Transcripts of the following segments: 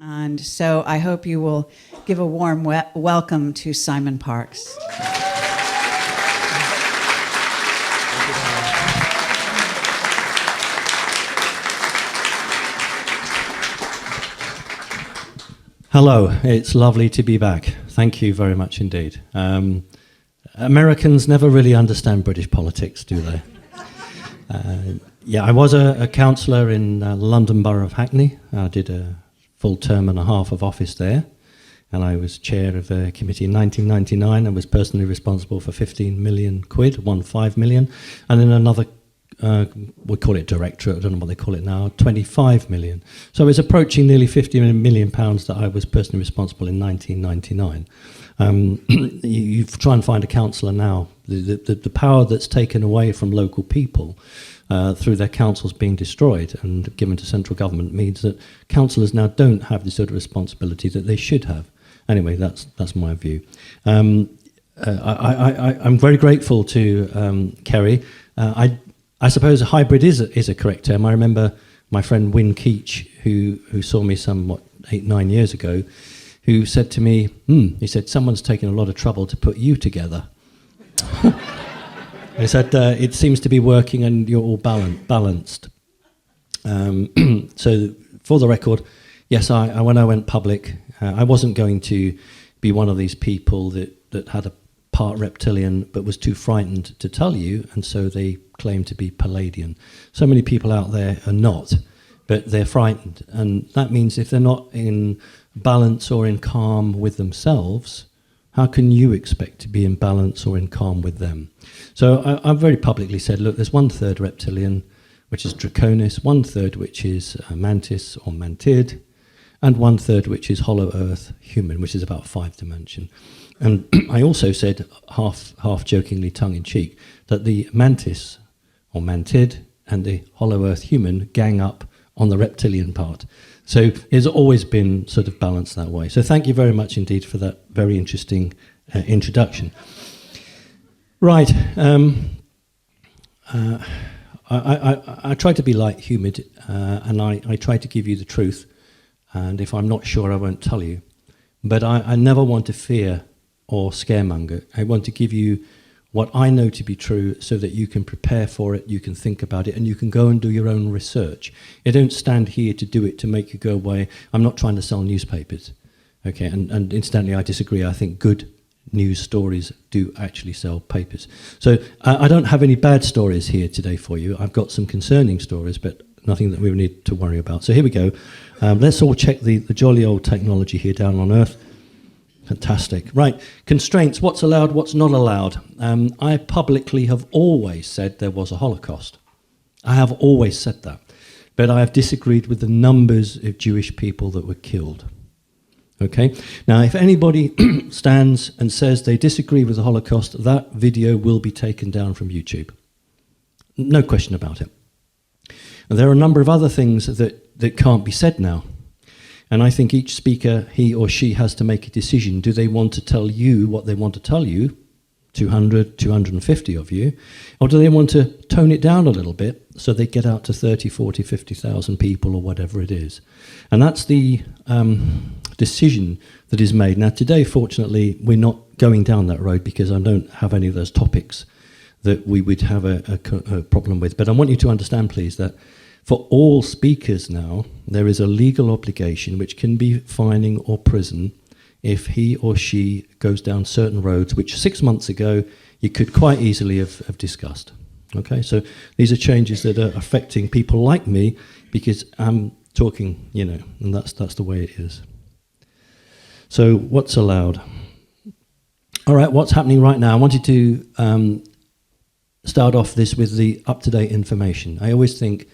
And so I hope you will give a warm welcome to Simon Parkes. Hello, it's lovely to be back. Thank you very much indeed. Americans never really understand British politics, do they? I was a councillor in London Borough of Hackney. I did a full term and a half of office there, and I was chair of a committee in 1999 and was personally responsible for 15 million quid, 15 million, and in another we call it directorate, I don't know what they call it now, 25 million. So it's approaching nearly 50 million pounds that I was personally responsible in 1999. You try and find a councillor now, the power that's taken away from local people through their councils being destroyed and given to central government means that councillors now don't have the sort of responsibility that they should have. Anyway, that's my view. I'm very grateful to Kerry. I suppose a hybrid is a correct term. I remember my friend Wyn Keach, who saw me some 8-9 years ago, who said to me, he said, someone's taken a lot of trouble to put you together. He said, it seems to be working and you're all balanced. So for the record, yes, when I went public, I wasn't going to be one of these people that had a part reptilian but was too frightened to tell you, and so they claim to be Palladian. So many people out there are not, but they're frightened, and that means if they're not in balance or in calm with themselves, how can you expect to be in balance or in calm with them? So I've very publicly said, look, there's 1/3 reptilian, which is Draconis, 1/3 which is mantis or mantid, and 1/3 which is hollow earth human, which is about 5 dimension. And I also said, half jokingly, tongue-in-cheek, that the mantis or mantid and the hollow earth human gang up on the reptilian part. So it's always been sort of balanced that way. So thank you very much indeed for that very interesting introduction. Right. I try to be light-humoured, and I try to give you the truth. And if I'm not sure, I won't tell you. But I never want to fear or scaremonger. I want to give you what I know to be true so that you can prepare for it, you can think about it, and you can go and do your own research. I don't stand here to do it to make you go away. I'm not trying to sell newspapers. Okay, and incidentally, I disagree. I think good news stories do actually sell papers. So I don't have any bad stories here today for you. I've got some concerning stories, but nothing that we need to worry about. So here we go. Let's all check the jolly old technology here down on Earth. Fantastic. Right, constraints, what's allowed, what's not allowed. I publicly have always said there was a Holocaust. I have always said that. But I have disagreed with the numbers of Jewish people that were killed. Okay, now if anybody stands and says they disagree with the Holocaust, that video will be taken down from YouTube. No question about it. And there are a number of other things that can't be said now. And I think each speaker, he or she, has to make a decision. Do they want to tell you what they want to tell you, 200, 250 of you, or do they want to tone it down a little bit so they get out to 30, 40, 50,000 people or whatever it is? And that's the decision that is made. Now today, fortunately, we're not going down that road because I don't have any of those topics that we would have a problem with. But I want you to understand, please, that for all speakers now, there is a legal obligation which can be fining or prison if he or she goes down certain roads, which 6 months ago you could quite easily have discussed. Okay, so these are changes that are affecting people like me because I'm talking, and that's the way it is. So what's allowed? All right, what's happening right now? I wanted to start off this with the up-to-date information. I always think,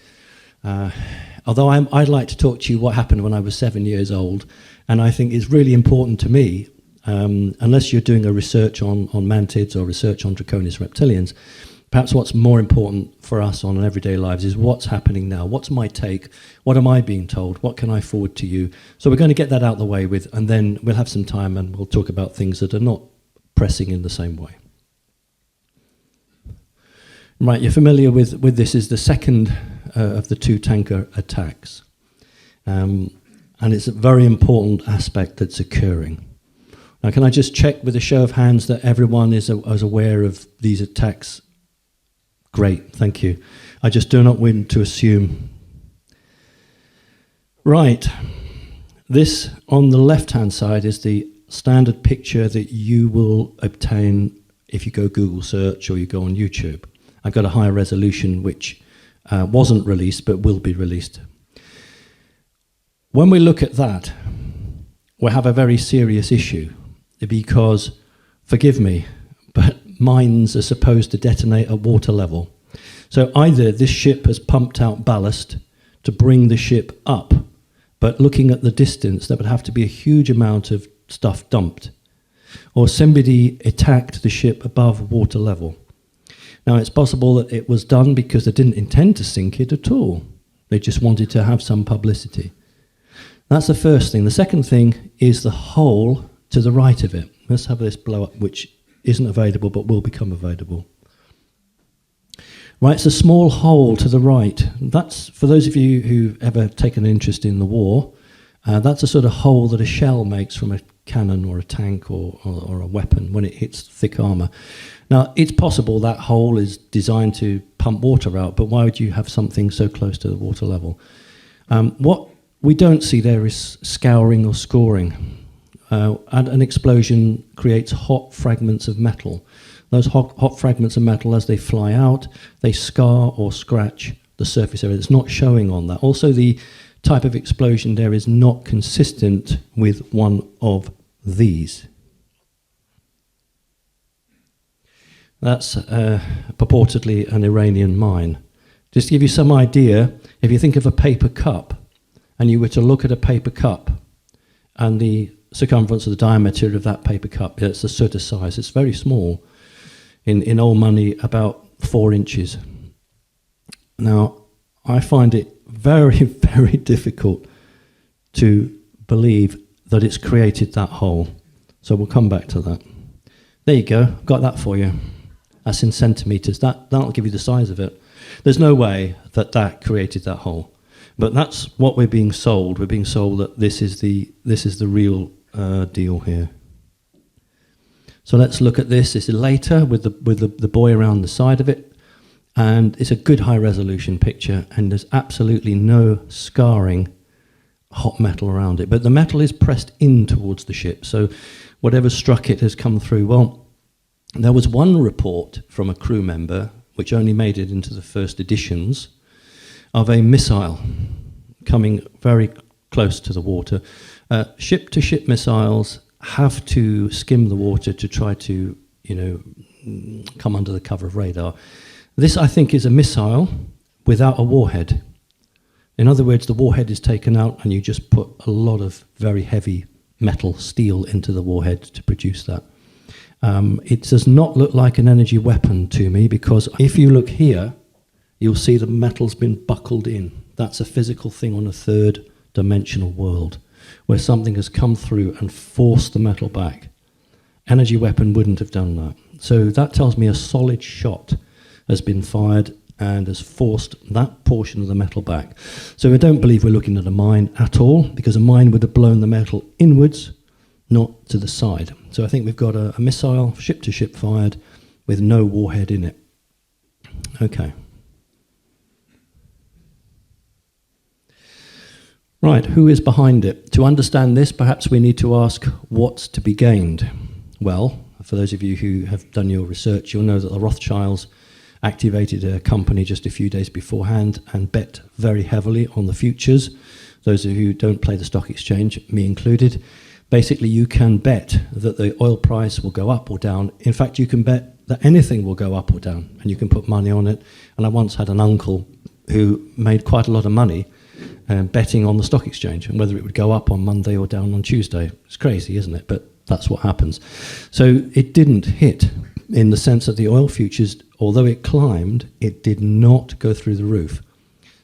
although I'd like to talk to you what happened when I was 7 years old, and I think it's really important to me, unless you're doing a research on mantids or research on Draconis reptilians, perhaps what's more important for us on our everyday lives is what's happening now. What's my take? What am I being told? What can I forward to you? So we're going to get that out of the way with, and then we'll have some time and we'll talk about things that are not pressing in the same way. Right, you're familiar with this is the second of the 2 tanker attacks. and it's a very important aspect that's occurring. Now, can I just check with a show of hands that everyone is aware of these attacks? Great, thank you. I just do not want to assume. Right, this on the left-hand side is the standard picture that you will obtain if you go Google search or you go on YouTube. I've got a higher resolution which wasn't released but will be released. When we look at that, we have a very serious issue because, forgive me, but mines are supposed to detonate at water level. So either this ship has pumped out ballast to bring the ship up, but looking at the distance, there would have to be a huge amount of stuff dumped, or somebody attacked the ship above water level. Now, it's possible that it was done because they didn't intend to sink it at all. They just wanted to have some publicity. That's the first thing. The second thing is the hole to the right of it. Let's have this blow up, which isn't available but will become available. Right, it's a small hole to the right. That's, for those of you who've ever taken an interest in the war, that's a sort of hole that a shell makes from a cannon or a tank or a weapon when it hits thick armour. Now, it's possible that hole is designed to pump water out, but why would you have something so close to the water level? What we don't see there is scouring or scoring. And an explosion creates hot fragments of metal. Those hot fragments of metal, as they fly out, they scar or scratch the surface area. It's not showing on that. Also, the type of explosion there is not consistent with one of these. That's purportedly an Iranian mine. Just to give you some idea, if you think of a paper cup, and you were to look at a paper cup, and the circumference of the diameter of that paper cup, it's a certain size, it's very small. In old money, about 4 inches. Now, I find it very, very difficult to believe that it's created that hole. So we'll come back to that. There you go, got that for you. That's in centimetres. That'll give you the size of it. There's no way that that created that hole. But that's what we're being sold. We're being sold that this is the real deal here. So let's look at this. This is later with the boy around the side of it. And it's a good high resolution picture, and there's absolutely no scarring hot metal around it. But the metal is pressed in towards the ship, so whatever struck it has come through. Well, there was one report from a crew member, which only made it into the first editions, of a missile coming very close to the water. Ship-to-ship missiles have to skim the water to try to, come under the cover of radar. This, I think, is a missile without a warhead. In other words, the warhead is taken out and you just put a lot of very heavy metal, steel, into the warhead to produce that. It does not look like an energy weapon to me, because if you look here, you'll see the metal's been buckled in. That's a physical thing on a third-dimensional world, where something has come through and forced the metal back. Energy weapon wouldn't have done that. So that tells me a solid shot has been fired and has forced that portion of the metal back. So I don't believe we're looking at a mine at all, because a mine would have blown the metal inwards, not to the side. So I think we've got a missile, ship-to-ship fired, with no warhead in it. Okay. Right, who is behind it? To understand this, perhaps we need to ask what's to be gained. Well, for those of you who have done your research, you'll know that the Rothschilds activated a company just a few days beforehand and bet very heavily on the futures. Those of you who don't play the stock exchange, me included, basically you can bet that the oil price will go up or down. In fact, you can bet that anything will go up or down, and you can put money on it. And I once had an uncle who made quite a lot of money betting on the stock exchange and whether it would go up on Monday or down on Tuesday. It's crazy, isn't it? But that's what happens. So it didn't hit, in the sense that the oil futures, although it climbed, it did not go through the roof.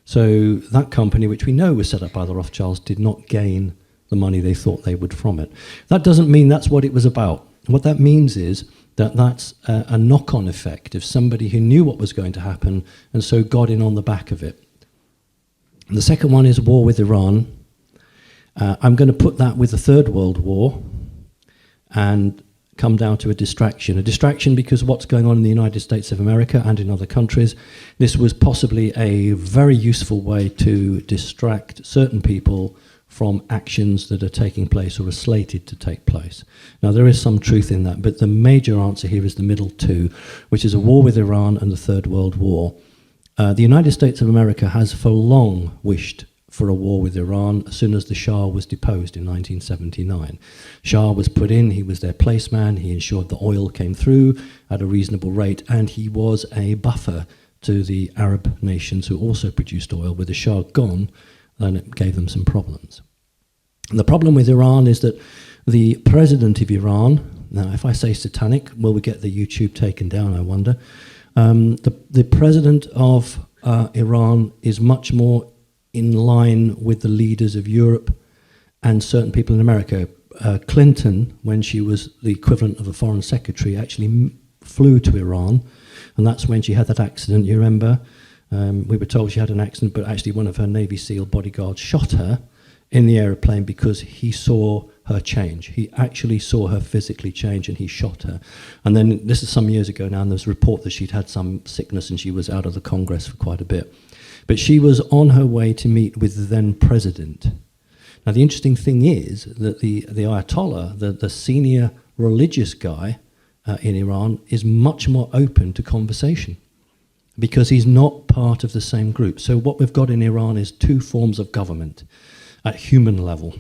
So that company, which we know was set up by the Rothschilds, did not gain the money they thought they would from it. That doesn't mean that's what it was about. What that means is that that's a knock-on effect of somebody who knew what was going to happen and so got in on the back of it. And the second one is war with Iran. I'm going to put that with the Third World War and come down to a distraction. A distraction because of what's going on in the United States of America and in other countries. This was possibly a very useful way to distract certain people from actions that are taking place or are slated to take place. Now, there is some truth in that, but the major answer here is the middle two, which is a war with Iran and the Third World War. The United States of America has for long wished for a war with Iran as soon as the Shah was deposed in 1979. Shah was put in, he was their placeman, he ensured the oil came through at a reasonable rate, and he was a buffer to the Arab nations who also produced oil. With the Shah gone, then it gave them some problems. And the problem with Iran is that the president of Iran, now if I say satanic, will we get the YouTube taken down, I wonder? The president of Iran is much more in line with the leaders of Europe and certain people in America. Clinton, when she was the equivalent of a foreign secretary, actually flew to Iran, and that's when she had that accident, you remember? We were told she had an accident, but actually one of her Navy SEAL bodyguards shot her in the aeroplane because he saw her change. He actually saw her physically change, and he shot her. And then, this is some years ago now, and there's a report that she'd had some sickness and she was out of the Congress for quite a bit. But she was on her way to meet with the then president. Now, the interesting thing is that the Ayatollah, the senior religious guy in Iran, is much more open to conversation because he's not part of the same group. So what we've got in Iran is two forms of government at human level.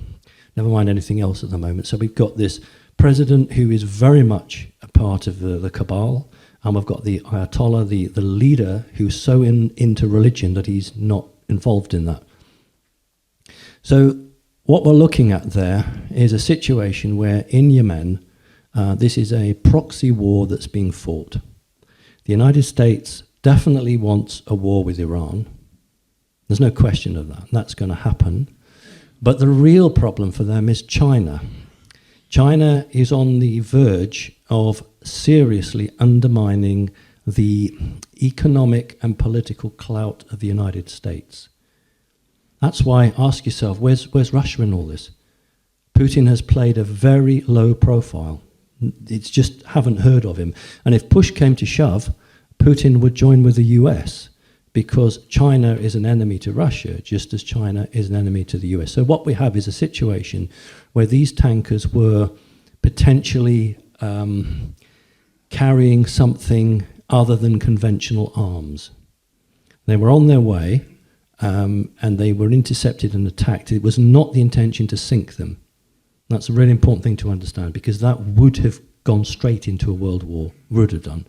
Never mind anything else at the moment. So we've got this president who is very much a part of the cabal, and we've got the Ayatollah, the leader, who's so into religion that he's not involved in that. So what we're looking at there is a situation where in Yemen, this is a proxy war that's being fought. The United States definitely wants a war with Iran. There's no question of that. That's going to happen. But the real problem for them is China. China is on the verge of seriously undermining the economic and political clout of the United States. That's why, ask yourself, where's Russia in all this? Putin has played a very low profile. It's just haven't heard of him. And if push came to shove, Putin would join with the US because China is an enemy to Russia, just as China is an enemy to the US. So what we have is a situation where these tankers were potentially carrying something other than conventional arms. They were on their way, and they were intercepted and attacked. It was not the intention to sink them. That's a really important thing to understand, because that would have gone straight into a world war, would have done.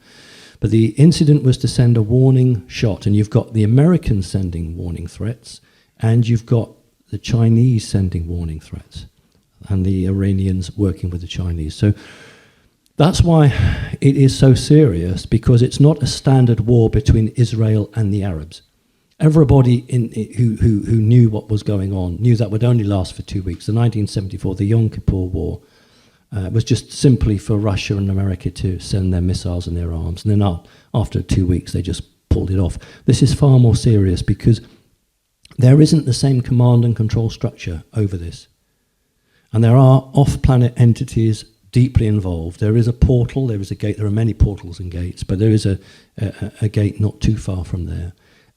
But the incident was to send a warning shot, and you've got the Americans sending warning threats, and you've got the Chinese sending warning threats, and the Iranians working with the Chinese. So that's why it is so serious, because it's not a standard war between Israel and the Arabs. Everybody who knew what was going on knew that would only last for 2 weeks. The 1974, the Yom Kippur War, was just simply for Russia and America to send their missiles and their arms. And then after 2 weeks, they just pulled it off. This is far more serious because there isn't the same command and control structure over this. And there are off-planet entities deeply involved. There is a portal, there is a gate, there are many portals and gates, but there is a gate not too far from there.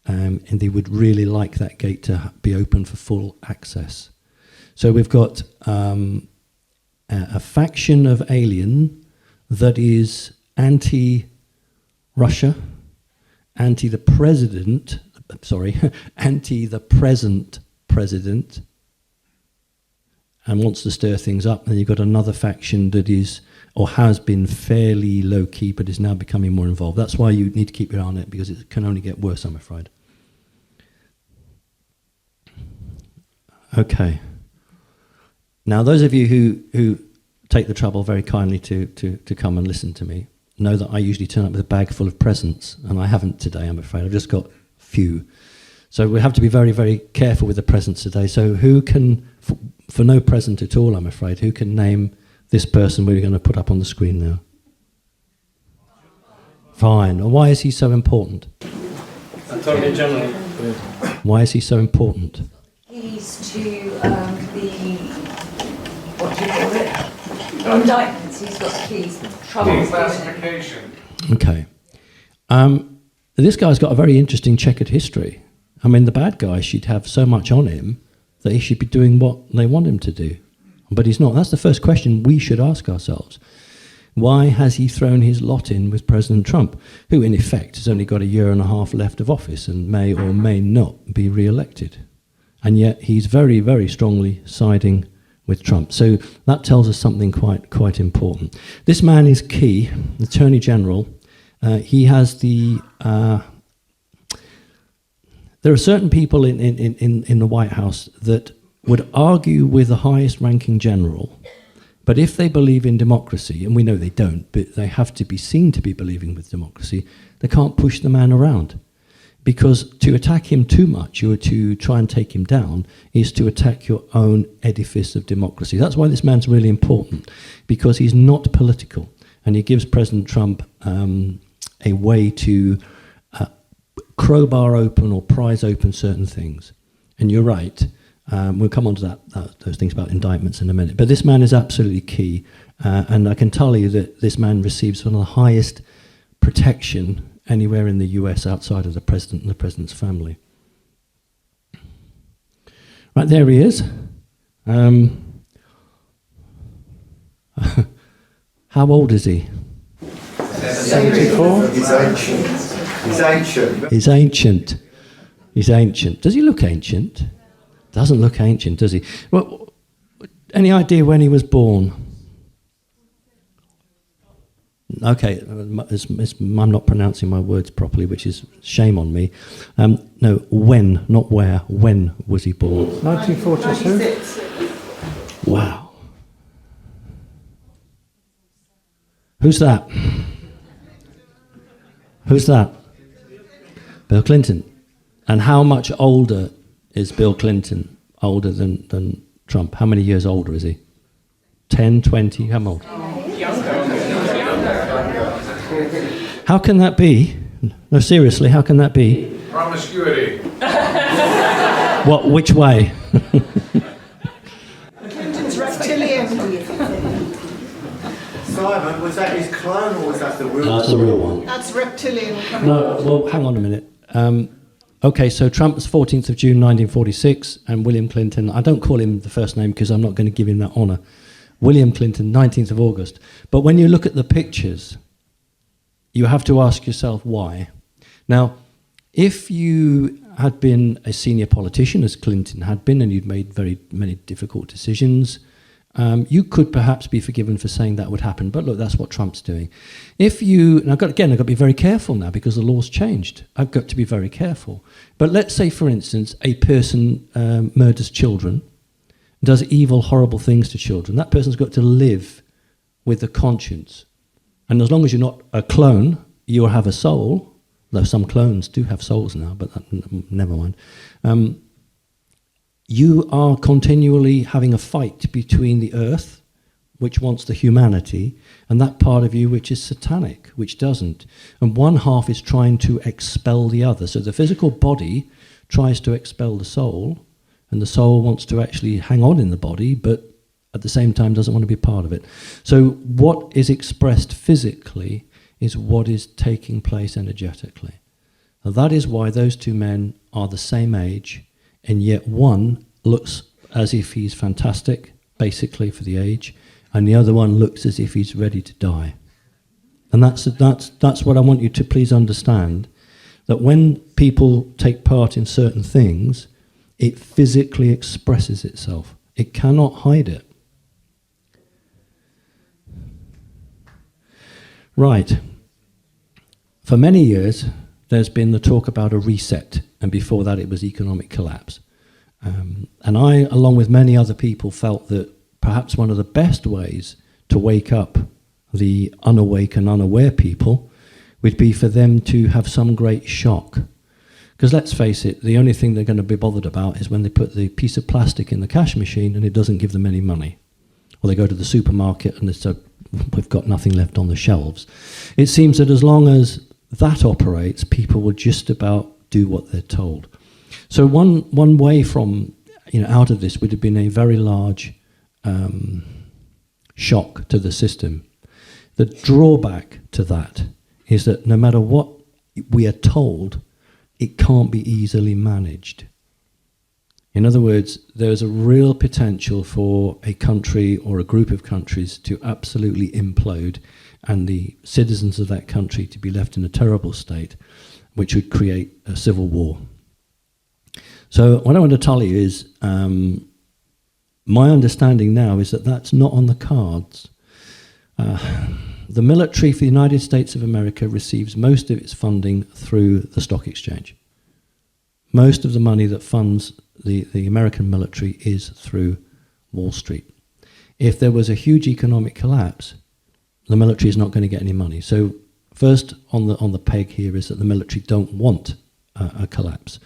And they would really like that gate to be open for full access. So we've got a faction of alien that is anti-Russia, anti the present president, and wants to stir things up. And you've got another faction that is, or has been, fairly low-key, but is now becoming more involved. That's why you need to keep your eye on it, because it can only get worse, I'm afraid. Okay. Now, those of you who take the trouble very kindly to come and listen to me know that I usually turn up with a bag full of presents, and I haven't today, I'm afraid. I've just got few. So we have to be very, very careful with the presents today. So who can, for no present at all, I'm afraid, who can name this person we're going to put up on the screen now? Fine. And why is he so important? Attorney General. Why is he so important? He's to the, what do you call it? Indictments, he's got keys, trouble. Classification. Okay. This guy's got a very interesting checkered history. I mean, the bad guy should have so much on him that he should be doing what they want him to do. But he's not. That's the first question we should ask ourselves. Why has he thrown his lot in with President Trump, who in effect has only got a year and a half left of office and may or may not be re-elected? And yet he's very, very strongly siding with Trump. So that tells us something quite important. This man is key, the Attorney General. He has the... there are certain people in the White House that would argue with the highest ranking general, but if they believe in democracy, and we know they don't, but they have to be seen to be believing with democracy, they can't push the man around. Because to attack him too much or to try and take him down is to attack your own edifice of democracy. That's why this man's really important, because he's not political, and he gives President Trump a way to crowbar open or prise open certain things. And you're right. We'll come on to those things about indictments in a minute. But this man is absolutely key. And I can tell you that this man receives one of the highest protection anywhere in the US outside of the president and the president's family. Right, there he is. How old is he? 74? He's ancient. He's ancient. He's ancient. He's ancient. Does he look ancient? Doesn't look ancient, does he? Well, any idea when he was born? Okay, I'm not pronouncing my words properly, which is shame on me. No, when, not where. When was he born? 1942? Wow. Who's that? Who's that? Bill Clinton. And how much older is Bill Clinton? Older than Trump? How many years older is he? 10, 20? How old? How can that be? No, seriously, how can that be? Promiscuity. What? Which way? Clinton's reptilian. Simon, was that his clone or was that the real? That's the real one. That's reptilian. No, well, hang on a minute. Okay, so Trump's 14th of June 1946, and William Clinton, I don't call him the first name because I'm not going to give him that honour. William Clinton, 19th of August. But when you look at the pictures, you have to ask yourself why. Now, if you had been a senior politician, as Clinton had been, and you'd made very many difficult decisions, you could perhaps be forgiven for saying that would happen. But look, that's what Trump's doing. If you, and I've got to be very careful now because the law's changed. I've got to be very careful. But let's say, for instance, a person murders children, does evil, horrible things to children. That person's got to live with a conscience. And as long as you're not a clone, you'll have a soul, though some clones do have souls now, but never mind. You are continually having a fight between the earth, which wants the humanity, and that part of you which is satanic, which doesn't. And one half is trying to expel the other. So the physical body tries to expel the soul, and the soul wants to actually hang on in the body, but at the same time doesn't want to be part of it. So what is expressed physically is what is taking place energetically. Now that is why those two men are the same age, and yet one looks as if he's fantastic, basically, for the age, and the other one looks as if he's ready to die. And that's what I want you to please understand, that when people take part in certain things, it physically expresses itself. It cannot hide it. Right. For many years, there's been the talk about a reset, and before that it was economic collapse. And I, along with many other people, felt that perhaps one of the best ways to wake up the unawake and unaware people would be for them to have some great shock. Because let's face it, the only thing they're going to be bothered about is when they put the piece of plastic in the cash machine and it doesn't give them any money. Or they go to the supermarket and it's we've got nothing left on the shelves. It seems that as long as that operates, people will just about do what they're told. So one way from out of this would have been a very large shock to the system. The drawback to that is that no matter what we are told, it can't be easily managed. In other words, there's a real potential for a country or a group of countries to absolutely implode and the citizens of that country to be left in a terrible state, which would create a civil war. So what I want to tell you is, my understanding now is that that's not on the cards. The military for the United States of America receives most of its funding through the stock exchange. Most of the money that funds the American military is through Wall Street. If there was a huge economic collapse, the military is not going to get any money. So first on the peg here is that the military don't want a collapse.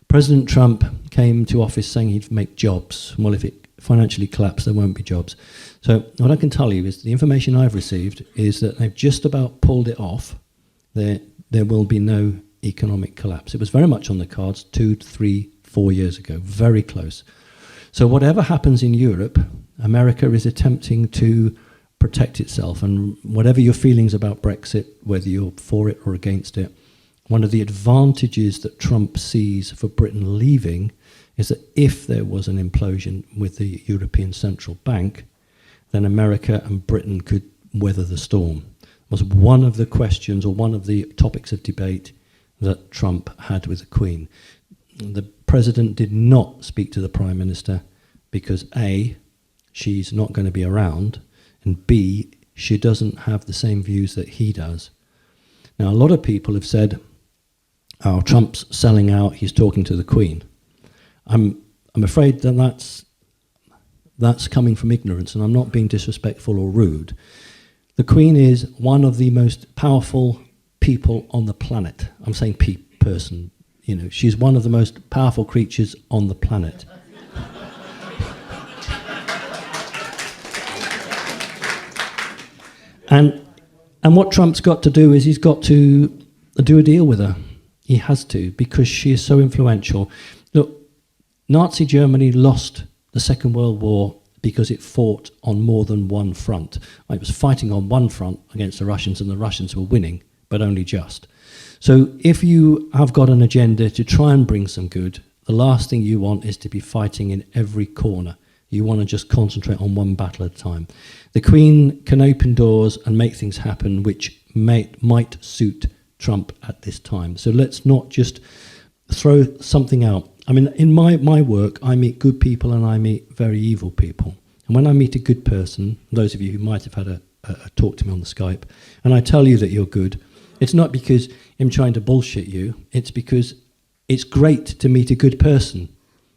President Trump came to office saying he'd make jobs. Well, if it financially collapsed, there won't be jobs. So what I can tell you is the information I've received is that they've just about pulled it off. There will be no economic collapse. It was very much on the cards 2, 3, 4 years ago, very close. So whatever happens in Europe, America is attempting to protect itself. And whatever your feelings about Brexit, whether you're for it or against it, one of the advantages that Trump sees for Britain leaving is that if there was an implosion with the European Central Bank, then America and Britain could weather the storm. It was one of the questions or one of the topics of debate that Trump had with the Queen. The President did not speak to the Prime Minister because A, she's not going to be around, and B, she doesn't have the same views that he does. Now, a lot of people have said, oh, Trump's selling out, he's talking to the Queen. I'm afraid that that's coming from ignorance, and I'm not being disrespectful or rude. The Queen is one of the most powerful people on the planet. I'm saying person. She's one of the most powerful creatures on the planet. And what Trump's got to do is he's got to do a deal with her. He has to, because she is so influential. Look, Nazi Germany lost the Second World War because it fought on more than one front. It was fighting on one front against the Russians, and the Russians were winning, but only just. So if you have got an agenda to try and bring some good, the last thing you want is to be fighting in every corner. You want to just concentrate on one battle at a time. The Queen can open doors and make things happen which might suit Trump at this time. So let's not just throw something out. I mean, in my work, I meet good people and I meet very evil people. And when I meet a good person, those of you who might have had a talk to me on the Skype, and I tell you that you're good, it's not because I'm trying to bullshit you. It's because it's great to meet a good person.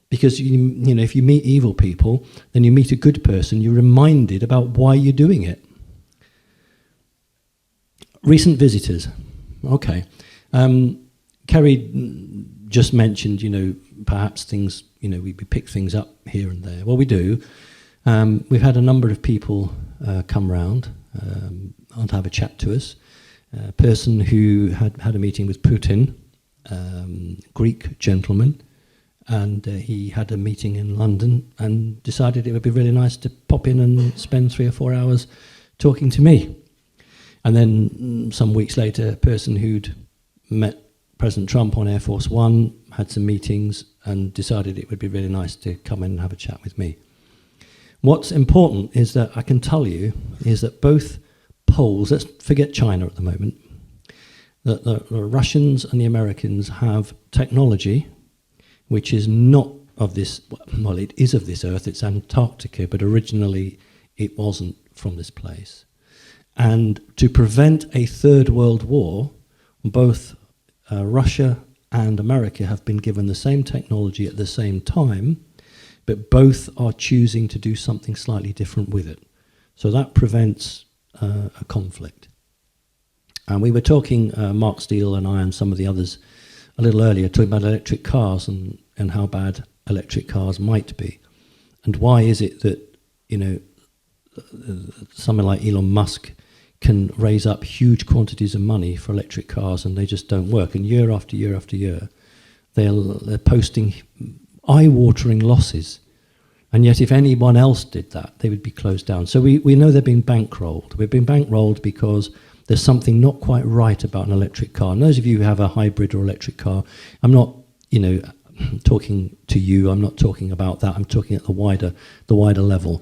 Because if you meet evil people, then you meet a good person, you're reminded about why you're doing it. Recent visitors. Okay. Kerry just mentioned, perhaps things, we pick things up here and there. Well, we do. We've had a number of people come round and have a chat to us. A person who had a meeting with Putin, Greek gentleman, and he had a meeting in London and decided it would be really nice to pop in and spend 3 or 4 hours talking to me. And then some weeks later, a person who'd met President Trump on Air Force One had some meetings and decided it would be really nice to come in and have a chat with me. What's important is that I can tell you is that both poles, let's forget China at the moment, that the Russians and the Americans have technology which is not of this, well, it is of this earth, it's Antarctica, but originally it wasn't from this place. And to prevent a third world war, both Russia and America have been given the same technology at the same time, but both are choosing to do something slightly different with it. So that prevents a conflict. And we were talking, Mark Steele and I and some of the others, a little earlier, talking about electric cars and how bad electric cars might be. And why is it that, someone like Elon Musk can raise up huge quantities of money for electric cars and they just don't work. And year after year after year, they're posting eye-watering losses. And yet if anyone else did that, they would be closed down. So we know they're being bankrolled. We've been bankrolled because there's something not quite right about an electric car. And those of you who have a hybrid or electric car, I'm not, talking to you, I'm not talking about that, I'm talking at the wider level.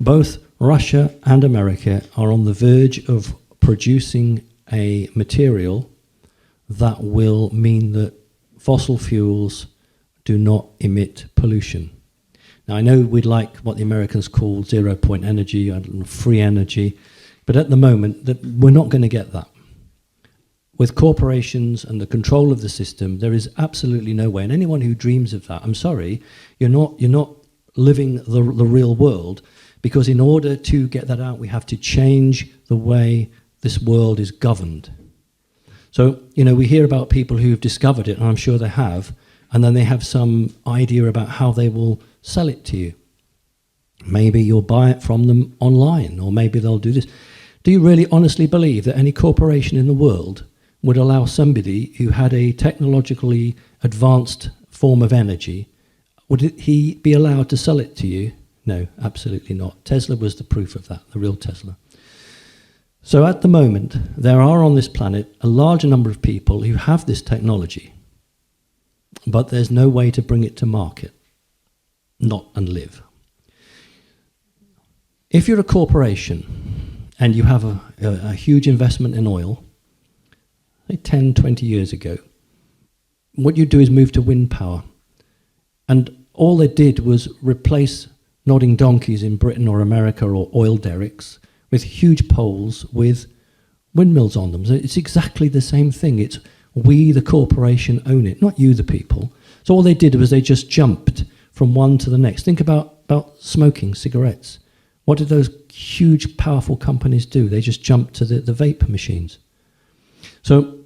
Both Russia and America are on the verge of producing a material that will mean that fossil fuels do not emit pollution. Now, I know we'd like what the Americans call zero-point energy, free energy, but at the moment, we're not going to get that. With corporations and the control of the system, there is absolutely no way. And anyone who dreams of that, I'm sorry, you're not living the real world, because in order to get that out, we have to change the way this world is governed. So, we hear about people who've discovered it, and I'm sure they have, and then they have some idea about how they will sell it to you. Maybe you'll buy it from them online, or maybe they'll do this. Do you really honestly believe that any corporation in the world would allow somebody who had a technologically advanced form of energy, would he be allowed to sell it to you? No, absolutely not. Tesla was the proof of that, the real Tesla. So at the moment, there are on this planet a large number of people who have this technology, but there's no way to bring it to market, not and live. If you're a corporation and you have a huge investment in oil, say 10, 20 years ago, what you do is move to wind power. And all they did was replace nodding donkeys in Britain or America or oil derricks with huge poles with windmills on them. So it's exactly the same thing. It's we, the corporation, own it, not you, the people. So all they did was they just jumped from one to the next. Think about smoking cigarettes. What did those huge, powerful companies do? They just jumped to the vape machines. So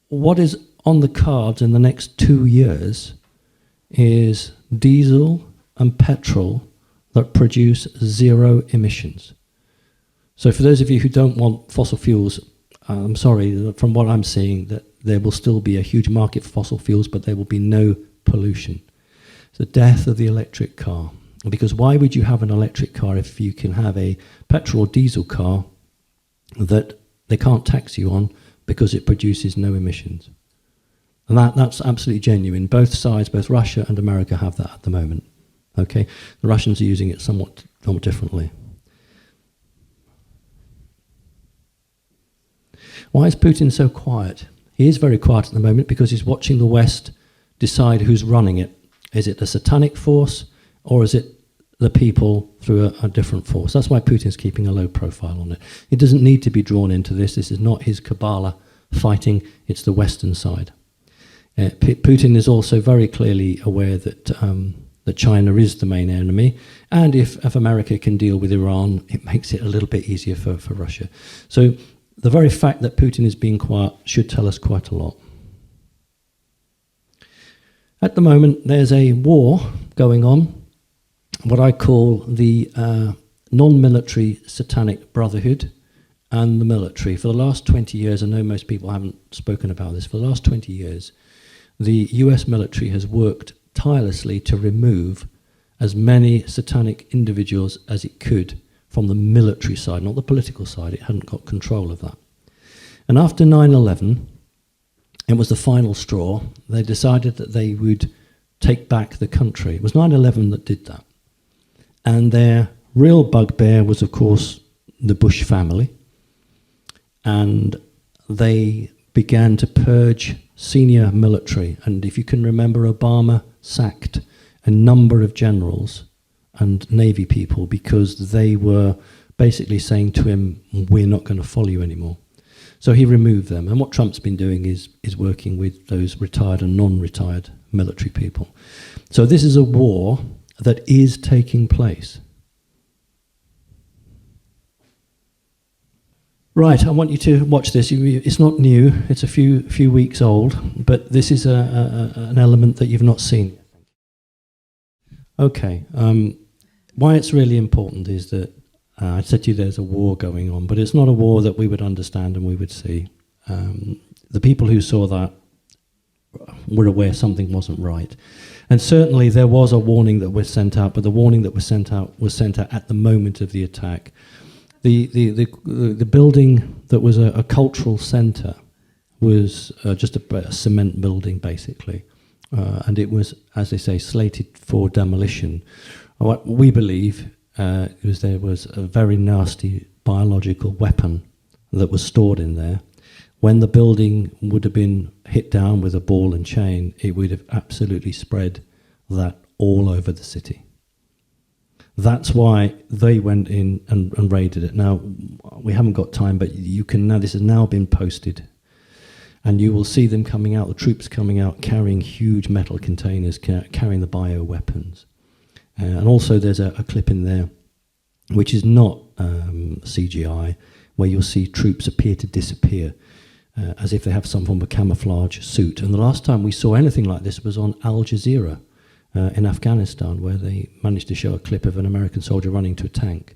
what is on the cards in the next 2 years is diesel and petrol that produce zero emissions. So for those of you who don't want fossil fuels, I'm sorry, from what I'm seeing, that there will still be a huge market for fossil fuels, but there will be no pollution. It's the death of the electric car. Because why would you have an electric car if you can have a petrol or diesel car that they can't tax you on because it produces no emissions? And that's absolutely genuine. Both sides, both Russia and America, have that at the moment. Okay, the Russians are using it somewhat differently. Why is Putin so quiet? He is very quiet at the moment because he's watching the West decide who's running it. Is it a satanic force, or is it the people through a different force? That's why Putin's keeping a low profile on it. He doesn't need to be drawn into this. This is not his Kabbalah fighting. It's the Western side. Putin is also very clearly aware that China is the main enemy, and if America can deal with Iran, it makes it a little bit easier for Russia. So the very fact that Putin is being quiet should tell us quite a lot. At the moment, there's a war going on, what I call the non-military satanic brotherhood and the military. For the last 20 years, I know most people haven't spoken about this, for the last 20 years, the US military has worked tirelessly to remove as many satanic individuals as it could from the military side, not the political side. It hadn't got control of that. And after 9/11, it was the final straw. They decided that they would take back the country. It was 9/11 that did that. And their real bugbear was, of course, the Bush family. And they began to purge senior military. And if you can remember, Obama sacked a number of generals and Navy people because they were basically saying to him, we're not going to follow you anymore. So he removed them. And what Trump's been doing is working with those retired and non-retired military people. So this is a war that is taking place. Right, I want you to watch this. It's not new. It's a few weeks old, but this is an element that you've not seen. Okay, why it's really important is that I said to you there's a war going on, but it's not a war that we would understand and we would see. The people who saw that were aware something wasn't right. And certainly there was a warning that was sent out, but the warning that was sent out at the moment of the attack. The building that was a cultural centre was just a cement building, basically. And it was, as they say, slated for demolition. What we believe is there was a very nasty biological weapon that was stored in there. When the building would have been hit down with a ball and chain, it would have absolutely spread that all over the city. That's why they went in and raided it. Now, we haven't got time, but you can now, this has now been posted. And you will see them coming out, the troops coming out, carrying huge metal containers, carrying the bioweapons. And also there's a clip in there, which is not CGI, where you'll see troops appear to disappear, as if they have some form of camouflage suit. And the last time we saw anything like this was on Al Jazeera in Afghanistan, where they managed to show a clip of an American soldier running to a tank,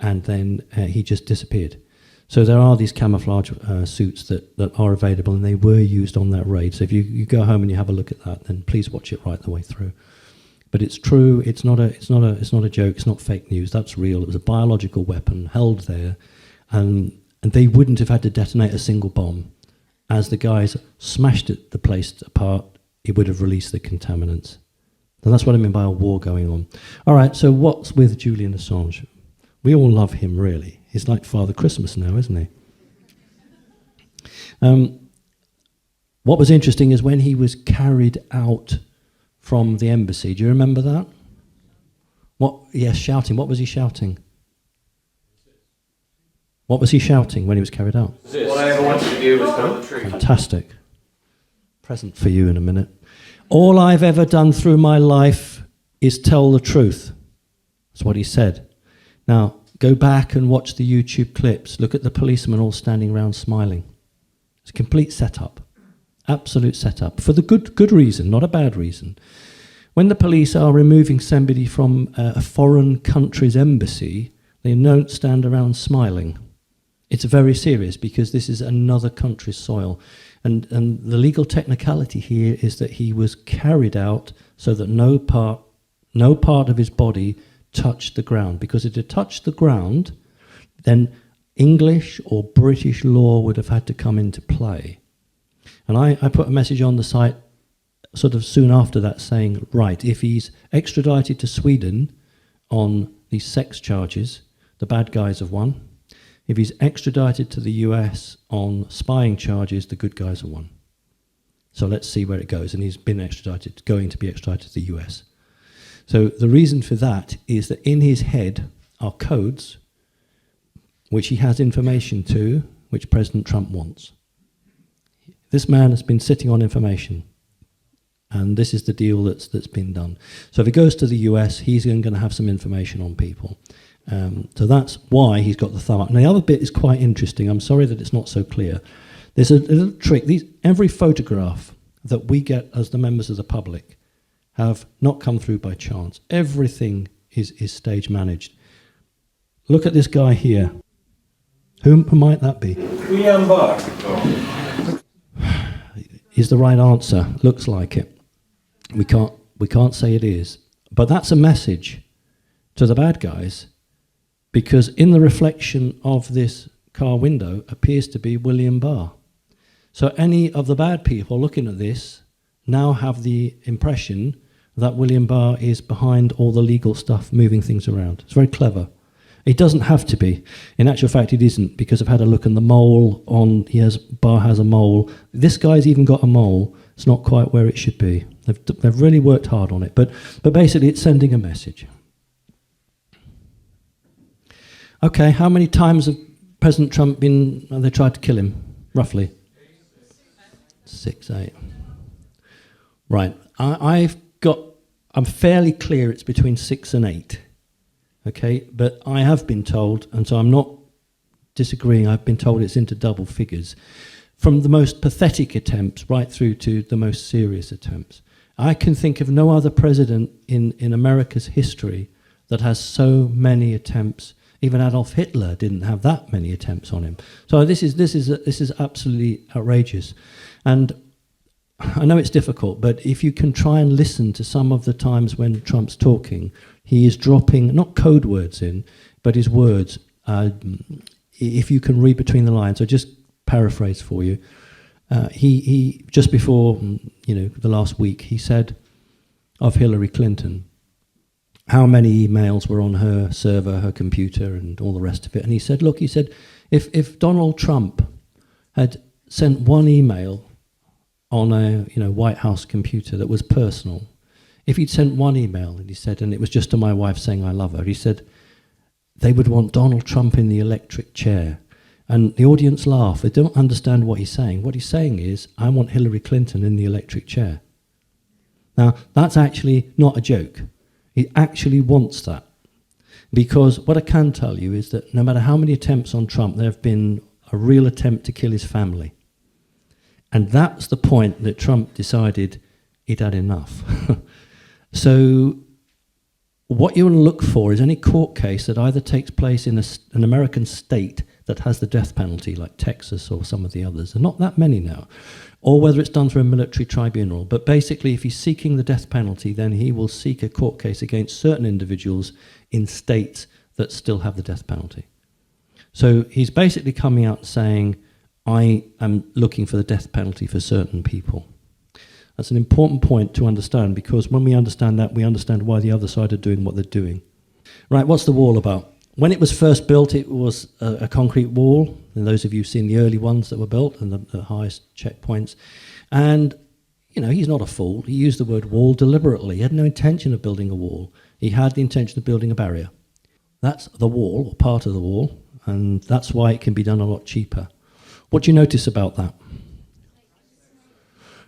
and then he just disappeared. So there are these camouflage suits that are available, and they were used on that raid. So if you go home and you have a look at that, then please watch it right the way through. But it's true. It's not a joke. It's not fake news. That's real. It was a biological weapon held there, and they wouldn't have had to detonate a single bomb. As the guys smashed the place apart, it would have released the contaminants. And that's what I mean by a war going on. All right. So what's with Julian Assange? We all love him, really. He's like Father Christmas now, isn't he? What was interesting is when he was carried out from the embassy. Do you remember that? What? Yes, shouting. What was he shouting? What was he shouting when he was carried out? All I ever wanted to do was tell the truth. Fantastic. Present for you in a minute. All I've ever done through my life is tell the truth. That's what he said. Now, go back and watch the YouTube clips. Look at the policemen all standing around smiling. It's a complete setup. Absolute setup. For the good reason, not a bad reason. When the police are removing somebody from a foreign country's embassy, they don't stand around smiling. It's very serious because this is another country's soil. And the legal technicality here is that he was carried out so that no part of his body touched the ground. Because if it had touched the ground, then English or British law would have had to come into play. And I put a message on the site sort of soon after that saying, right, if he's extradited to Sweden on these sex charges, the bad guys have won. If he's extradited to the US on spying charges, the good guys have won. So let's see where it goes. And he's been extradited, going to be extradited to the US. So the reason for that is that in his head are codes which he has information to, which President Trump wants. This man has been sitting on information, and this is the deal that's been done. So if he goes to the US, he's going to have some information on people. So that's why he's got the thumb up. And the other bit is quite interesting. I'm sorry that it's not so clear. There's a little trick. Every photograph that we get as the members of the public have not come through by chance. Everything is stage managed. Look at this guy here. Who might that be? William Barr. Is the right answer. Looks like it. We can't say it is. But that's a message to the bad guys, because in the reflection of this car window appears to be William Barr. So any of the bad people looking at this now have the impression that William Barr is behind all the legal stuff, moving things around. It's very clever. It doesn't have to be. In actual fact, it isn't, because I've had a look, and the mole on Barr has a mole. This guy's even got a mole. It's not quite where it should be. They've really worked hard on it, but basically it's sending a message. Okay, how many times have President Trump they tried to kill him, roughly? 6, 8. Right, I'm fairly clear it's between 6 and 8. Okay, but I have been told, and so I'm not disagreeing, I've been told it's into double figures, from the most pathetic attempts right through to the most serious attempts. I can think of no other president in America's history that has so many attempts. Even Adolf Hitler didn't have that many attempts on him. So this is absolutely outrageous. And I know it's difficult, but if you can try and listen to some of the times when Trump's talking, he is dropping not code words in, but his words. If you can read between the lines, I'll just paraphrase for you. He just before the last week, he said of Hillary Clinton how many emails were on her server, her computer, and all the rest of it. And he said, look, if Donald Trump had sent one email on a White House computer that was personal, if he'd sent one email, and he said, and it was just to my wife saying I love her, he said they would want Donald Trump in the electric chair. And the audience laugh. They don't understand what he's saying. What he's saying is, I want Hillary Clinton in the electric chair. Now, that's actually not a joke. He actually wants that. Because what I can tell you is that no matter how many attempts on Trump, there have been a real attempt to kill his family. And that's the point that Trump decided he'd had enough. So what you want to look for is any court case that either takes place in an American state that has the death penalty, like Texas or some of the others. There are not that many now. Or whether it's done through a military tribunal. But basically, if he's seeking the death penalty, then he will seek a court case against certain individuals in states that still have the death penalty. So he's basically coming out saying, I am looking for the death penalty for certain people. That's an important point to understand, because when we understand that, we understand why the other side are doing what they're doing. Right, what's the wall about? When it was first built, it was a concrete wall, and those of you who've seen the early ones that were built and the highest checkpoints. And, he's not a fool. He used the word wall deliberately. He had no intention of building a wall. He had the intention of building a barrier. That's the wall, or part of the wall, and that's why it can be done a lot cheaper. What do you notice about that?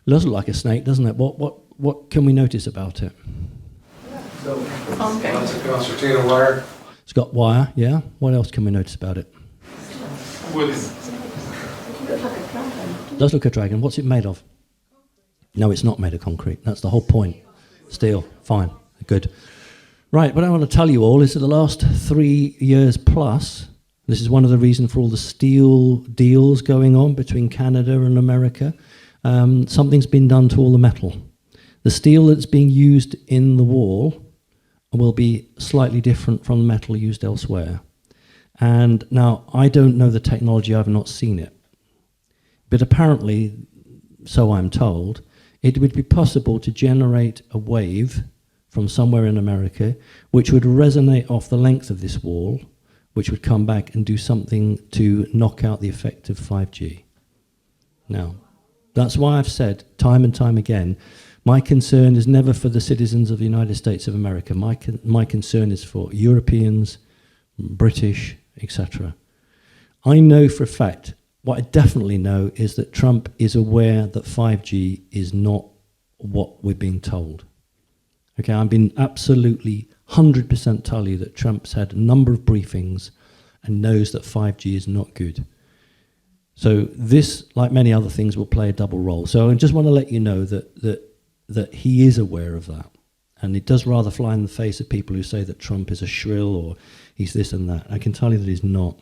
It does look like a snake, doesn't it? What can we notice about it? Lots of concertina wire. It's got wire, yeah. What else can we notice about it? Wooden. It does look a dragon. What's it made of? No, it's not made of concrete. That's the whole point. Steel. Fine. Good. Right, what I want to tell you all is that the last 3 years plus, this is one of the reasons for all the steel deals going on between Canada and America, something's been done to all the metal. The steel that's being used in the wall will be slightly different from the metal used elsewhere. And now, I don't know the technology, I've not seen it. But apparently, so I'm told, it would be possible to generate a wave from somewhere in America which would resonate off the length of this wall, which would come back and do something to knock out the effect of 5G. Now, that's why I've said time and time again, my concern is never for the citizens of the United States of America. My concern is for Europeans, British, etc. I know for a fact, what I definitely know is that Trump is aware that 5G is not what we're being told. Okay, I've been absolutely 100% tell you that Trump's had a number of briefings and knows that 5G is not good. So this, like many other things, will play a double role. So I just want to let you know that he is aware of that. And it does rather fly in the face of people who say that Trump is a shrill or he's this and that. I can tell you that he's not.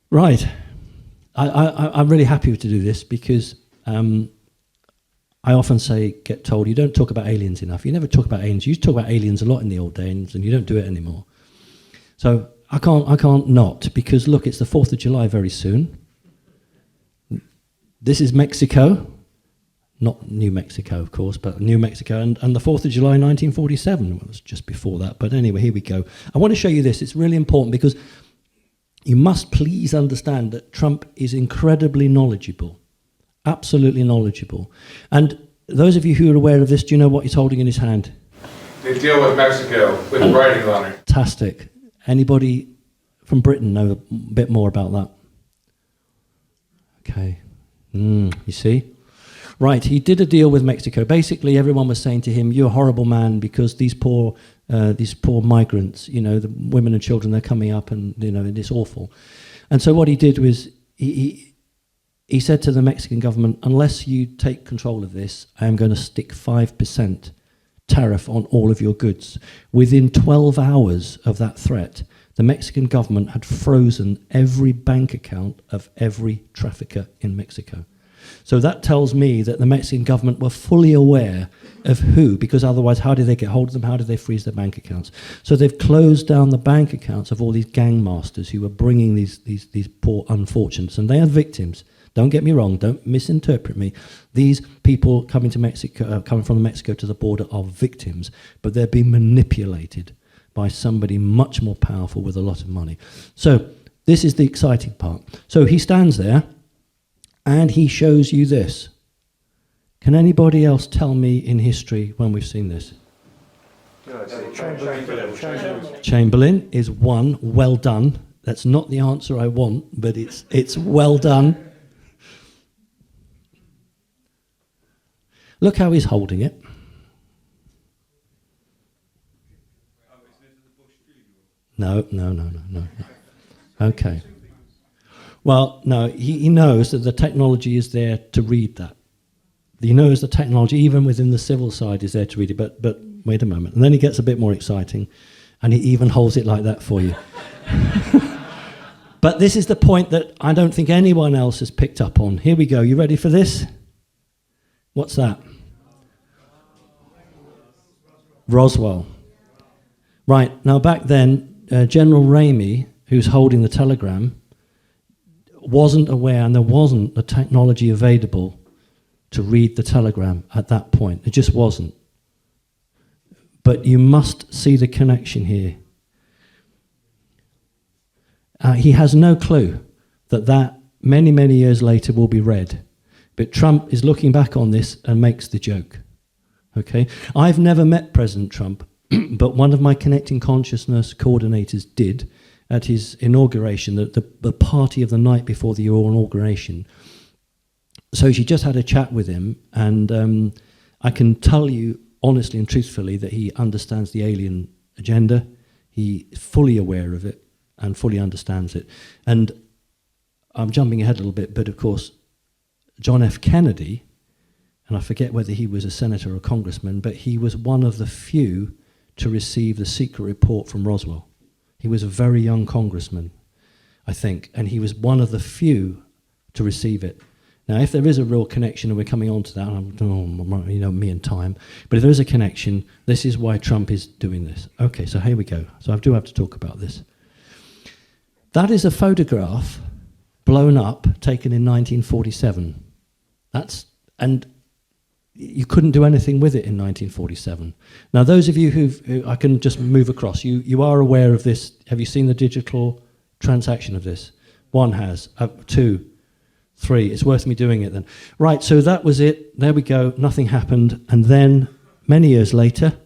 Right. I'm really happy to do this because I often get told, you don't talk about aliens enough. You never talk about aliens. You used to talk about aliens a lot in the old days, and you don't do it anymore. So I can't not, because look, it's the 4th of July very soon. This is Mexico. Not New Mexico, of course, but New Mexico, and the 4th of July 1947. It was just before that, but anyway, here we go. I want to show you this. It's really important because you must please understand that Trump is incredibly knowledgeable, absolutely knowledgeable. And those of you who are aware of this, do you know what he's holding in his hand? They deal with Mexico with writing on it. Fantastic. Anybody from Britain know a bit more about that? Okay. You see? Right, he did a deal with Mexico. Basically, everyone was saying to him, "You're a horrible man because these poor migrants, the women and children, they're coming up, and it's awful." And so what he did was he said to the Mexican government, "Unless you take control of this, I am going to stick 5% tariff on all of your goods." Within 12 hours of that threat, the Mexican government had frozen every bank account of every trafficker in Mexico. So that tells me that the Mexican government were fully aware of who, because otherwise how did they get hold of them? How did they freeze their bank accounts? So they've closed down the bank accounts of all these gang masters who were bringing these poor unfortunates, and they are victims. Don't get me wrong, don't misinterpret me. These people coming to Mexico, coming from Mexico to the border are victims, but they're being manipulated by somebody much more powerful with a lot of money. So this is the exciting part. So he stands there and he shows you this. Can anybody else tell me in history when we've seen this? Chamberlain is one. Well done. That's not the answer I want, but it's well done. Look how he's holding it. No. Okay. Well, no, he knows that the technology is there to read that. He knows the technology, even within the civil side, is there to read it. But wait a moment. And then he gets a bit more exciting, and he even holds it like that for you. But this is the point that I don't think anyone else has picked up on. Here we go. You ready for this? What's that? Roswell. Right. Now, back then, General Ramey, who's holding the telegram, wasn't aware, and there wasn't the technology available to read the telegram at that point. It just wasn't. But you must see the connection here. He has no clue that many, many years later will be read. But Trump is looking back on this and makes the joke. Okay? I've never met President Trump, but one of my Connecting Consciousness coordinators did at his inauguration, the party of the night before the inauguration. So she just had a chat with him, and I can tell you honestly and truthfully that he understands the alien agenda. He is fully aware of it and fully understands it. And I'm jumping ahead a little bit, but of course, John F. Kennedy, and I forget whether he was a senator or a congressman, but he was one of the few to receive the secret report from Roswell. He was a very young congressman, I think, and he was one of the few to receive it. Now, if there is a real connection, and we're coming on to that, me and time, but if there is a connection, this is why Trump is doing this. Okay, so here we go. So I do have to talk about this. That is a photograph blown up, taken in 1947. And you couldn't do anything with it in 1947. Now, those of you who I can just move across, you are aware of this. Have you seen the digital transaction of this? One has, two, three. It's worth me doing it then. Right, so that was it. There we go. Nothing happened. And then, many years later,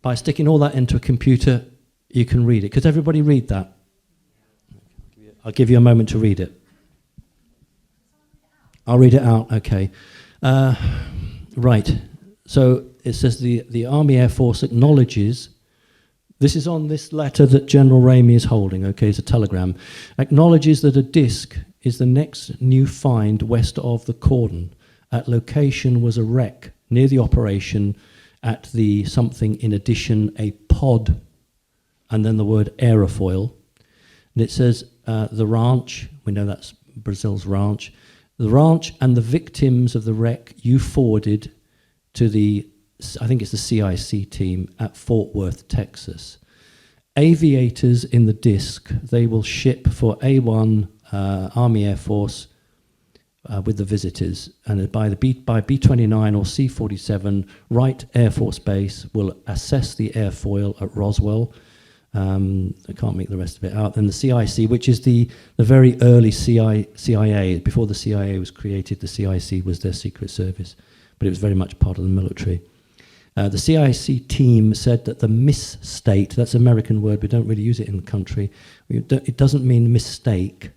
by sticking all that into a computer, you can read it. Could everybody read that? I'll give you a moment to read it. I'll read it out, okay. Right, so it says the Army Air Force acknowledges, this is on this letter that General Ramey is holding, okay, it's a telegram, acknowledges that a disc is the next new find west of the cordon. At location was a wreck near the operation at the something in addition a pod, and then the word aerofoil. And it says the ranch, we know that's Brazil's ranch, the ranch and the victims of the wreck you forwarded to I think it's the CIC team at Fort Worth, Texas. Aviators in the disc, they will ship for A1 Army Air Force with the visitors, and by B-29 or C-47, Wright Air Force Base will assess the airfoil at Roswell. I can't make the rest of it out. Then the CIC, which is the very early CIA, before the CIA was created, the CIC was their secret service, but it was very much part of the military. The CIC team said that the misstate, that's an American word, we don't really use it in the country, it doesn't mean mistake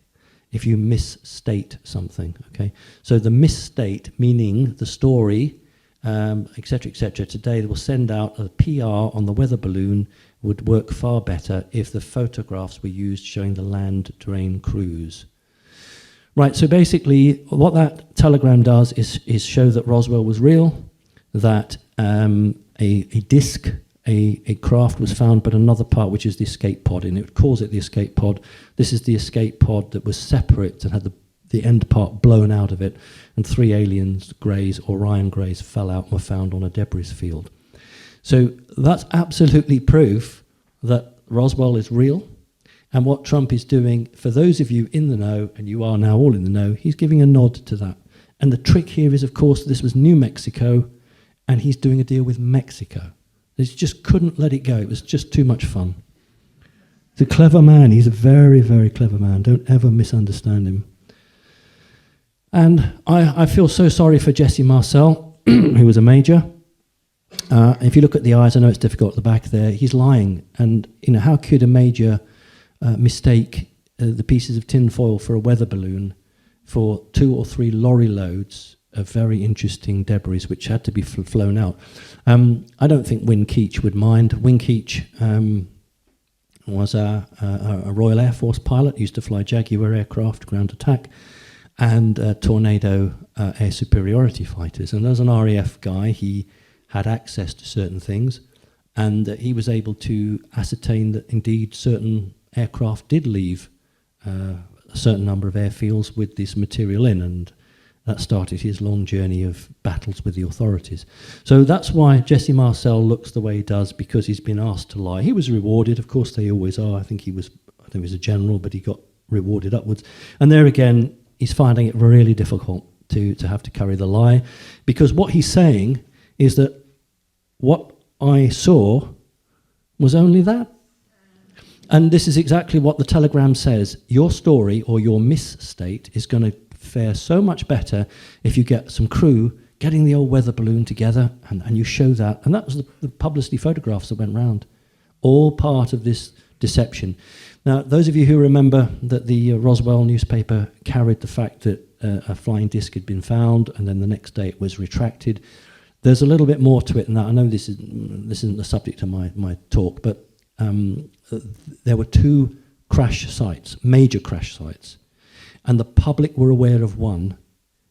if you misstate something, okay? So the misstate, meaning the story, etc., etc. Today they will send out a PR on the weather balloon, would work far better if the photographs were used showing the land drain cruise. Right, so basically what that telegram does is show that Roswell was real, that a disc, a craft was found, but another part, which is the escape pod, and it calls it the escape pod. This is the escape pod that was separate and had the end part blown out of it, and 3 aliens, greys, Orion greys, fell out and were found on a debris field. So that's absolutely proof that Roswell is real. And what Trump is doing, for those of you in the know, and you are now all in the know, he's giving a nod to that. And the trick here is, of course, this was New Mexico, and he's doing a deal with Mexico. They just couldn't let it go. It was just too much fun. He's a clever man. He's a very, very clever man. Don't ever misunderstand him. And I feel so sorry for Jesse Marcel, who was a major. If you look at the eyes, I know it's difficult at the back there. He's lying. And, how could a major mistake the pieces of tinfoil for a weather balloon for 2 or 3 lorry loads of very interesting debris which had to be flown out? I don't think Win Keach would mind. Win Keach was a Royal Air Force pilot, used to fly Jaguar aircraft, ground attack, and Tornado air superiority fighters. And as an RAF guy, he had access to certain things, and he was able to ascertain that indeed certain aircraft did leave a certain number of airfields with this material in, and that started his long journey of battles with the authorities. So that's why Jesse Marcel looks the way he does, because he's been asked to lie. He was rewarded, of course they always are. I think he was a general, but he got rewarded upwards. And there again, he's finding it really difficult to have to carry the lie, because what he's saying is that what I saw was only that. And this is exactly what the Telegram says. Your story or your misstate is going to fare so much better if you get some crew getting the old weather balloon together and you show that. And that was the publicity photographs that went round. All part of this deception. Now, those of you who remember that the Roswell newspaper carried the fact that a flying disc had been found, and then the next day it was retracted, there's a little bit more to it than that. I know this isn't the subject of my talk, but there were 2 crash sites, major crash sites, and the public were aware of one,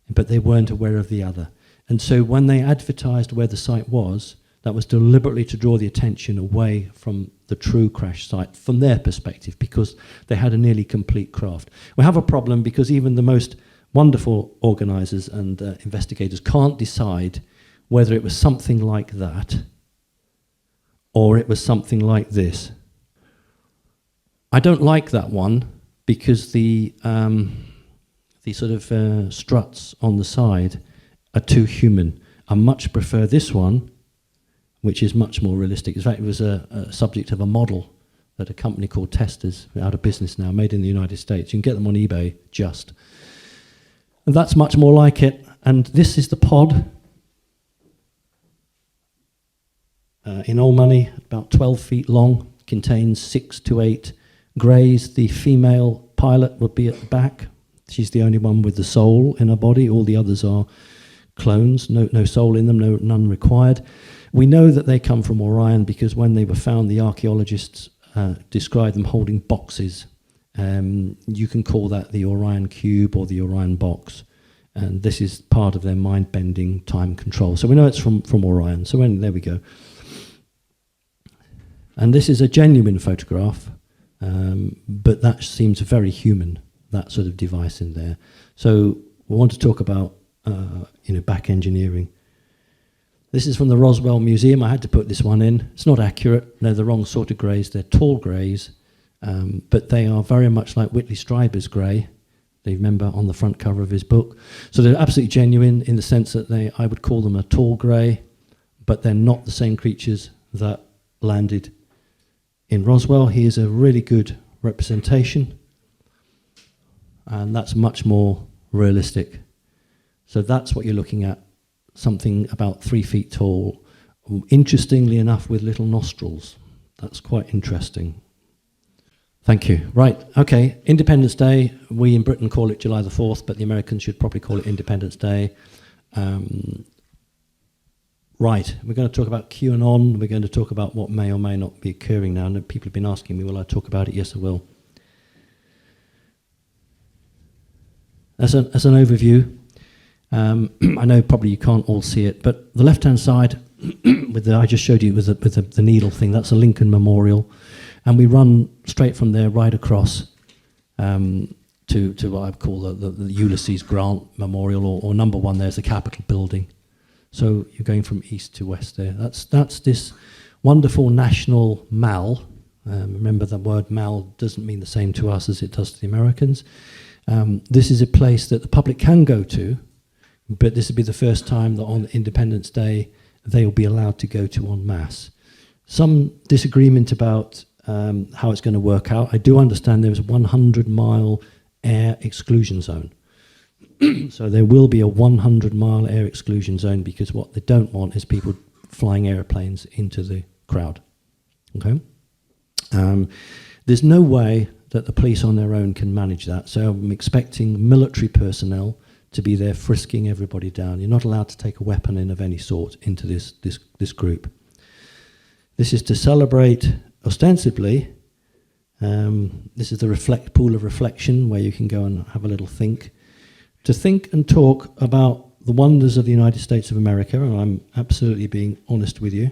but they weren't aware of the other. And so when they advertised where the site was, that was deliberately to draw the attention away from the true crash site from their perspective, because they had a nearly complete craft. We have a problem because even the most wonderful organisers and investigators can't decide whether it was something like that or it was something like this. I don't like that one because the sort of struts on the side are too human. I much prefer this one, which is much more realistic. In fact, it was a subject of a model that a company called Testers, out of business now, made in the United States. You can get them on eBay, just. And that's much more like it. And this is the pod. In old money, about 12 feet long, contains 6 to 8 greys. The female pilot would be at the back. She's the only one with the soul in her body. All the others are clones, no soul in them, none required. We know that they come from Orion because when they were found, the archaeologists described them holding boxes. You can call that the Orion cube or the Orion box. And this is part of their mind-bending time control. So we know it's from Orion. So there we go. And this is a genuine photograph, but that seems very human, that sort of device in there. So we want to talk about back engineering. This is from the Roswell Museum. I had to put this one in. It's not accurate. They're the wrong sort of greys. They're tall greys, but they are very much like Whitley Strieber's grey. They remember on the front cover of his book. So they're absolutely genuine in the sense that I would call them a tall grey, but they're not the same creatures that landed in Roswell. Here's a really good representation, and that's much more realistic. So that's what you're looking at, something about 3 feet tall, interestingly enough with little nostrils. That's quite interesting. Thank you. Right, okay, Independence Day. We in Britain call it July the 4th, but the Americans should probably call it Independence Day. Right, we're going to talk about QAnon. We're going to talk about what may or may not be occurring now. And people have been asking me, will I talk about it? Yes, I will. As an overview, I know probably you can't all see it, but the left-hand side, I just showed you with the needle thing, that's a Lincoln Memorial. And we run straight from there right across to what I call the Ulysses Grant Memorial, or number one, there's the Capitol building. So you're going from east to west there. That's this wonderful national mall. Remember, the word mall doesn't mean the same to us as it does to the Americans. This is a place that the public can go to, but this will be the first time that on Independence Day they will be allowed to go to en masse. Some disagreement about how it's going to work out. I do understand there's a 100-mile air exclusion zone. So there will be a 100-mile air exclusion zone, because what they don't want is people flying airplanes into the crowd. Okay? There's no way that the police on their own can manage that, so I'm expecting military personnel to be there frisking everybody down. You're not allowed to take a weapon in of any sort into this group. This is to celebrate, ostensibly, this is the pool of reflection where you can go and have a little think. To think and talk about the wonders of the United States of America, and I'm absolutely being honest with you,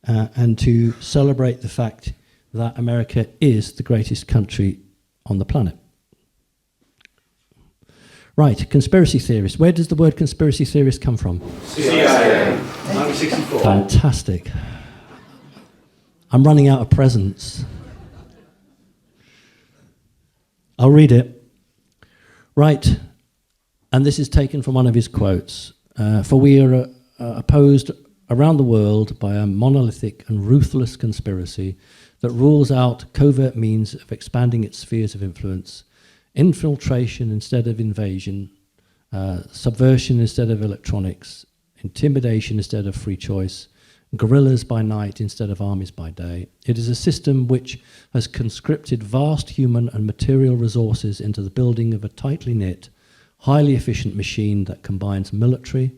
and to celebrate the fact that America is the greatest country on the planet. Right, conspiracy theorists. Where does the word conspiracy theorist come from? CIA. 1964. Fantastic. I'm running out of presents. I'll read it. Right, and this is taken from one of his quotes. For we are opposed around the world by a monolithic and ruthless conspiracy that rules out covert means of expanding its spheres of influence, infiltration instead of invasion, subversion instead of electronics, intimidation instead of free choice, guerrillas by night instead of armies by day. It is a system which has conscripted vast human and material resources into the building of a tightly knit, highly efficient machine that combines military,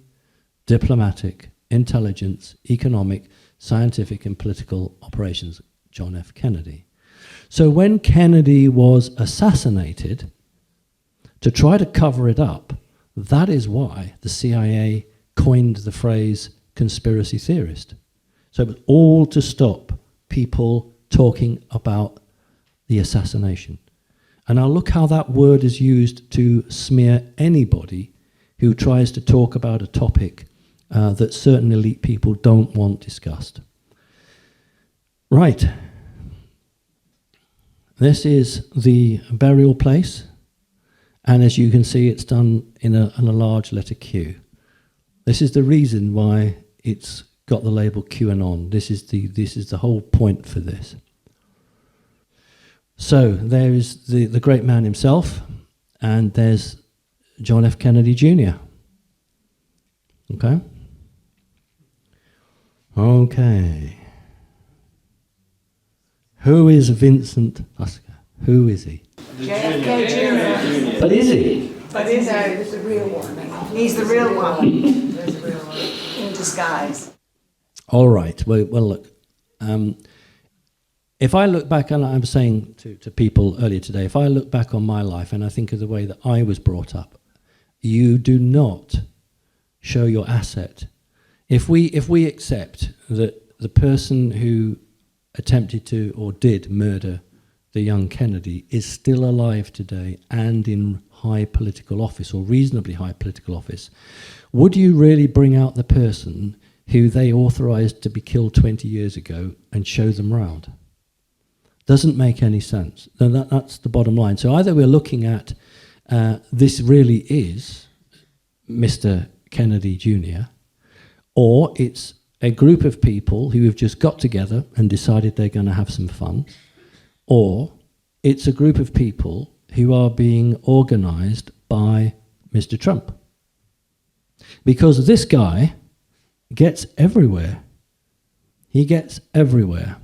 diplomatic, intelligence, economic, scientific and political operations. John F. Kennedy. So when Kennedy was assassinated, to try to cover it up, that is why the CIA coined the phrase conspiracy theorist. So it was all to stop people talking about the assassination. And now look how that word is used to smear anybody who tries to talk about a topic that certain elite people don't want discussed. Right. This is the burial place, and as you can see, it's done in a large letter Q. This is the reason why it's got the label QAnon. This is the whole point for this. So there is the great man himself, and there's John F. Kennedy Jr. Okay? Okay. Who is Vincent Husker? Who is he? JFK Jr. But is he? But is he? the real one. He's the real one. There's a real one. In disguise. All right. Well look. If I look back, and I was saying to people earlier today, if I look back on my life and I think of the way that I was brought up, you do not show your asset. If we accept that the person who attempted to or did murder the young Kennedy is still alive today and in high political office or reasonably high political office, would you really bring out the person who they authorized to be killed 20 years ago and show them round? Doesn't make any sense. That's the bottom line. So either we're looking at this really is Mr. Kennedy Jr., or it's a group of people who have just got together and decided they're going to have some fun, or it's a group of people who are being organized by Mr. Trump. Because this guy gets everywhere. He gets everywhere.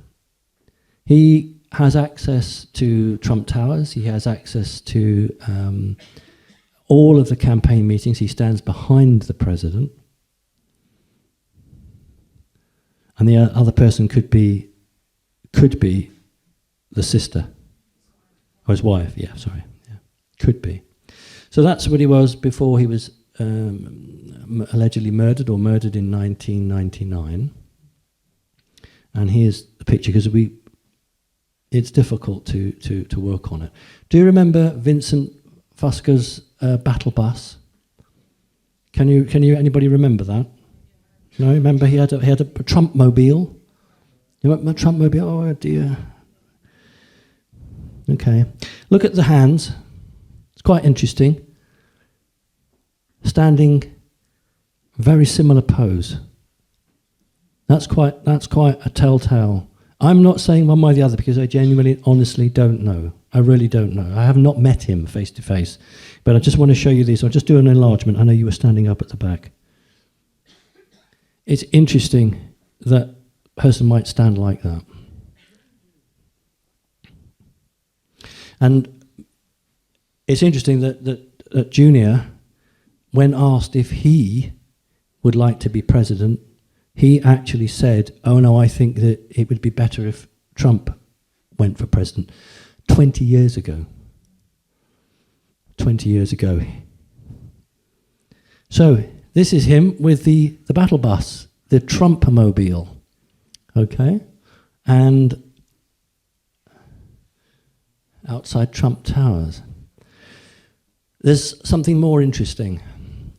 He has access to Trump Towers. He has access to all of the campaign meetings. He stands behind the president. And the other person could be the sister, or his wife. Yeah, sorry, yeah, could be. So that's what he was before he was allegedly murdered in 1999. And here's the picture, because it's difficult to work on it. Do you remember Vincent Fusker's battle bus? Can you anybody remember that? No, remember he had a Trump mobile. You remember Trump mobile? Oh dear. Okay, look at the hands. It's quite interesting. Standing, very similar pose. That's quite a telltale. I'm not saying one way or the other because I genuinely, honestly don't know. I really don't know. I have not met him face to face, but I just want to show you these. I'll just do an enlargement. I know you were standing up at the back. It's interesting that a person might stand like that. And it's interesting that Junior, when asked if he would like to be president, he actually said, oh no, I think that it would be better if Trump went for president. 20 years ago. 20 years ago. So this is him with the battle bus, the Trump-mobile. Okay? And outside Trump Towers. There's something more interesting,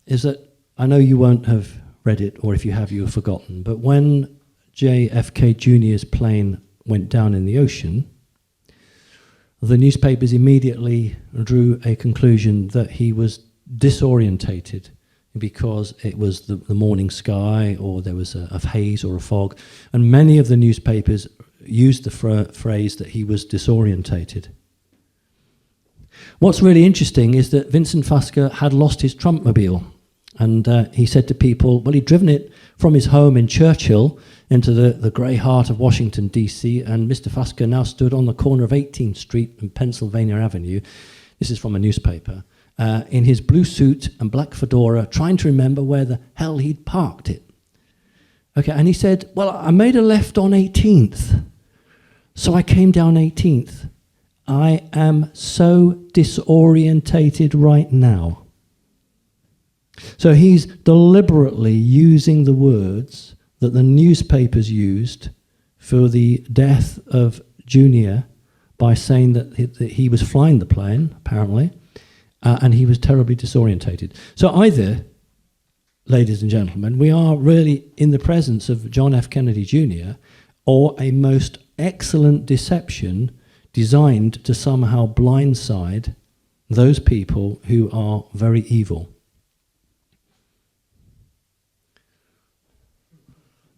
is that I know you won't have read it, or if you have, you have forgotten, but when JFK Jr.'s plane went down in the ocean, the newspapers immediately drew a conclusion that he was disorientated because it was the morning sky, or there was a haze or a fog, and many of the newspapers used the phrase that he was disorientated. What's really interesting is that Vincent Fusker had lost his Trumpmobile. And he said to people, well, he'd driven it from his home in Churchill into the grey heart of Washington, D.C., and Mr. Fusker now stood on the corner of 18th Street and Pennsylvania Avenue, this is from a newspaper, in his blue suit and black fedora, trying to remember where the hell he'd parked it. Okay, and he said, well, I made a left on 18th, so I came down 18th. I am so disorientated right now. So he's deliberately using the words that the newspapers used for the death of Junior by saying that he was flying the plane, apparently, and he was terribly disorientated. So either, ladies and gentlemen, we are really in the presence of John F. Kennedy Jr. or a most excellent deception designed to somehow blindside those people who are very evil.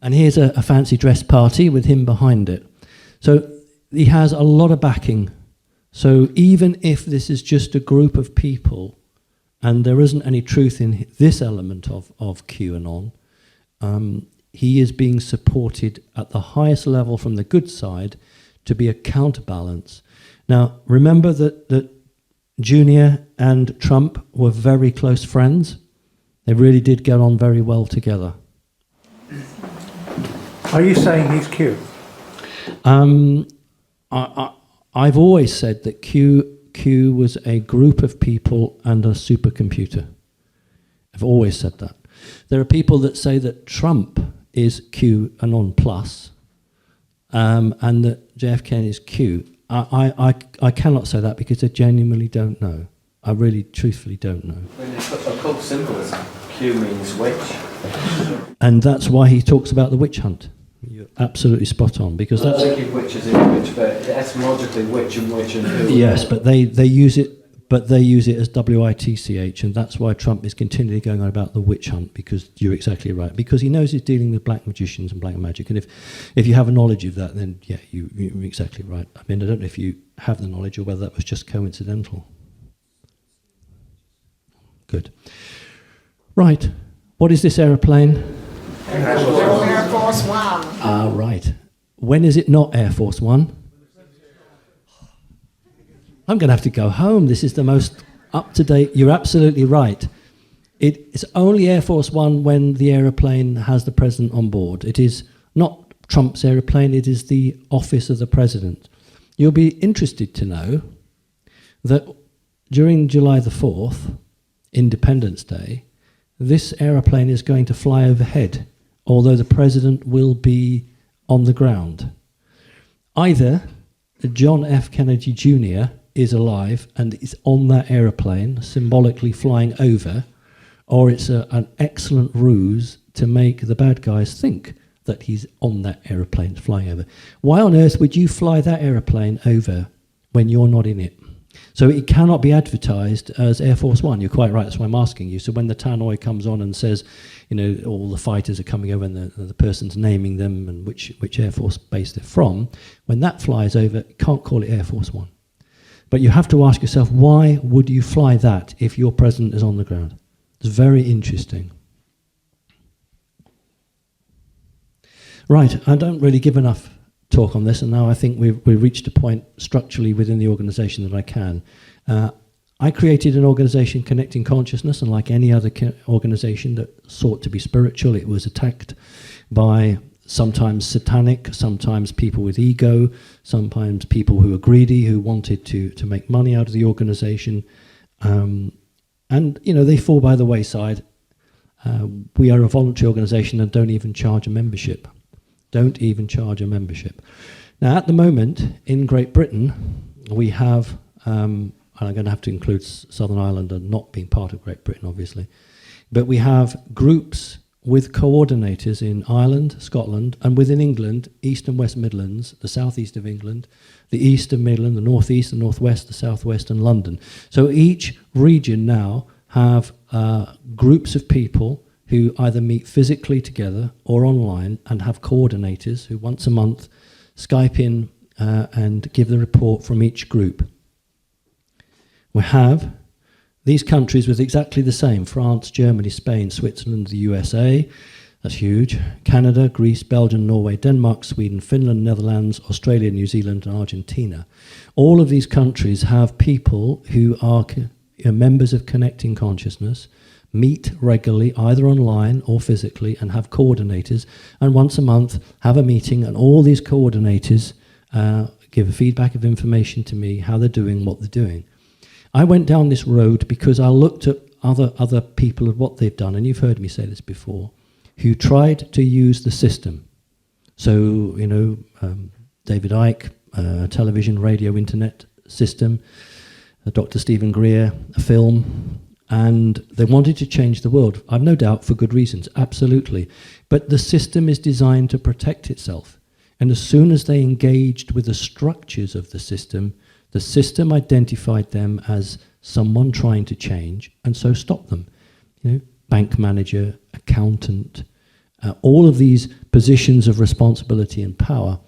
And here's a fancy dress party with him behind it. So he has a lot of backing. So even if this is just a group of people, and there isn't any truth in this element of QAnon, he is being supported at the highest level from the good side to be a counterbalance. Now, remember that Junior and Trump were very close friends. They really did get on very well together. Are you saying he's Q? I've always said that Q was a group of people and a supercomputer. I've always said that. There are people that say that Trump is QAnon plus, and that JFK is Q. I cannot say that because I genuinely don't know. I really, truthfully don't know. When it's occult symbols, Q means witch. And that's why he talks about the witch hunt. You're absolutely spot on, because I'm that's... thinking witch as in witch, but etymologically witch and who. Yes, but they use it as WITCH, and that's why Trump is continually going on about the witch hunt, because you're exactly right. Because he knows he's dealing with black magicians and black magic, and if you have a knowledge of that, then yeah, you're exactly right. I mean, I don't know if you have the knowledge or whether that was just coincidental. Good. Right. What is this aeroplane? Air Force One. Ah, right. When is it not Air Force One? I'm going to have to go home. This is the most up-to-date... You're absolutely right. It's only Air Force One when the aeroplane has the president on board. It is not Trump's aeroplane, it is the office of the president. You'll be interested to know that during July the 4th, Independence Day, this aeroplane is going to fly overhead, although the president will be on the ground. Either John F. Kennedy Jr. is alive and is on that aeroplane, symbolically flying over, or it's an excellent ruse to make the bad guys think that he's on that aeroplane flying over. Why on earth would you fly that aeroplane over when you're not in it? So it cannot be advertised as Air Force One. You're quite right, that's why I'm asking you. So when the tannoy comes on and says, you know, all the fighters are coming over and the person's naming them and which Air Force base they're from, when that flies over, you can't call it Air Force One. But you have to ask yourself, why would you fly that if your president is on the ground? It's very interesting. Right, I don't really give enough talk on this, and now I think we've reached a point structurally within the organisation that I can. I created an organisation, Connecting Consciousness, and like any other organisation that sought to be spiritual, it was attacked by sometimes satanic, sometimes people with ego, sometimes people who are greedy, who wanted to make money out of the organisation. And, you know, they fall by the wayside. We are a voluntary organisation and don't even charge a membership. Don't even charge a membership. Now, at the moment, in Great Britain, we have, and I'm going to have to include Southern Ireland and not being part of Great Britain, obviously, but we have groups with coordinators in Ireland, Scotland, and within England, East and West Midlands, the southeast of England, the east of Midland, the northeast, the northwest, the southwest, and London. So each region now have groups of people who either meet physically together or online and have coordinators who once a month Skype in and give the report from each group. We have these countries with exactly the same: France, Germany, Spain, Switzerland, the USA, that's huge, Canada, Greece, Belgium, Norway, Denmark, Sweden, Finland, Netherlands, Australia, New Zealand, and Argentina. All of these countries have people who are members of Connecting Consciousness, meet regularly, either online or physically, and have coordinators, and once a month have a meeting, and all these coordinators give feedback of information to me, how they're doing, what they're doing. I went down this road because I looked at other people and what they've done, and you've heard me say this before, who tried to use the system. So, you know, David Icke, television, radio, internet system, Dr. Stephen Greer, a film, and they wanted to change the world. I've no doubt for good reasons, absolutely. But the system is designed to protect itself. And as soon as they engaged with the structures of the system identified them as someone trying to change, and so stopped them. You know, bank manager, accountant, all of these positions of responsibility and power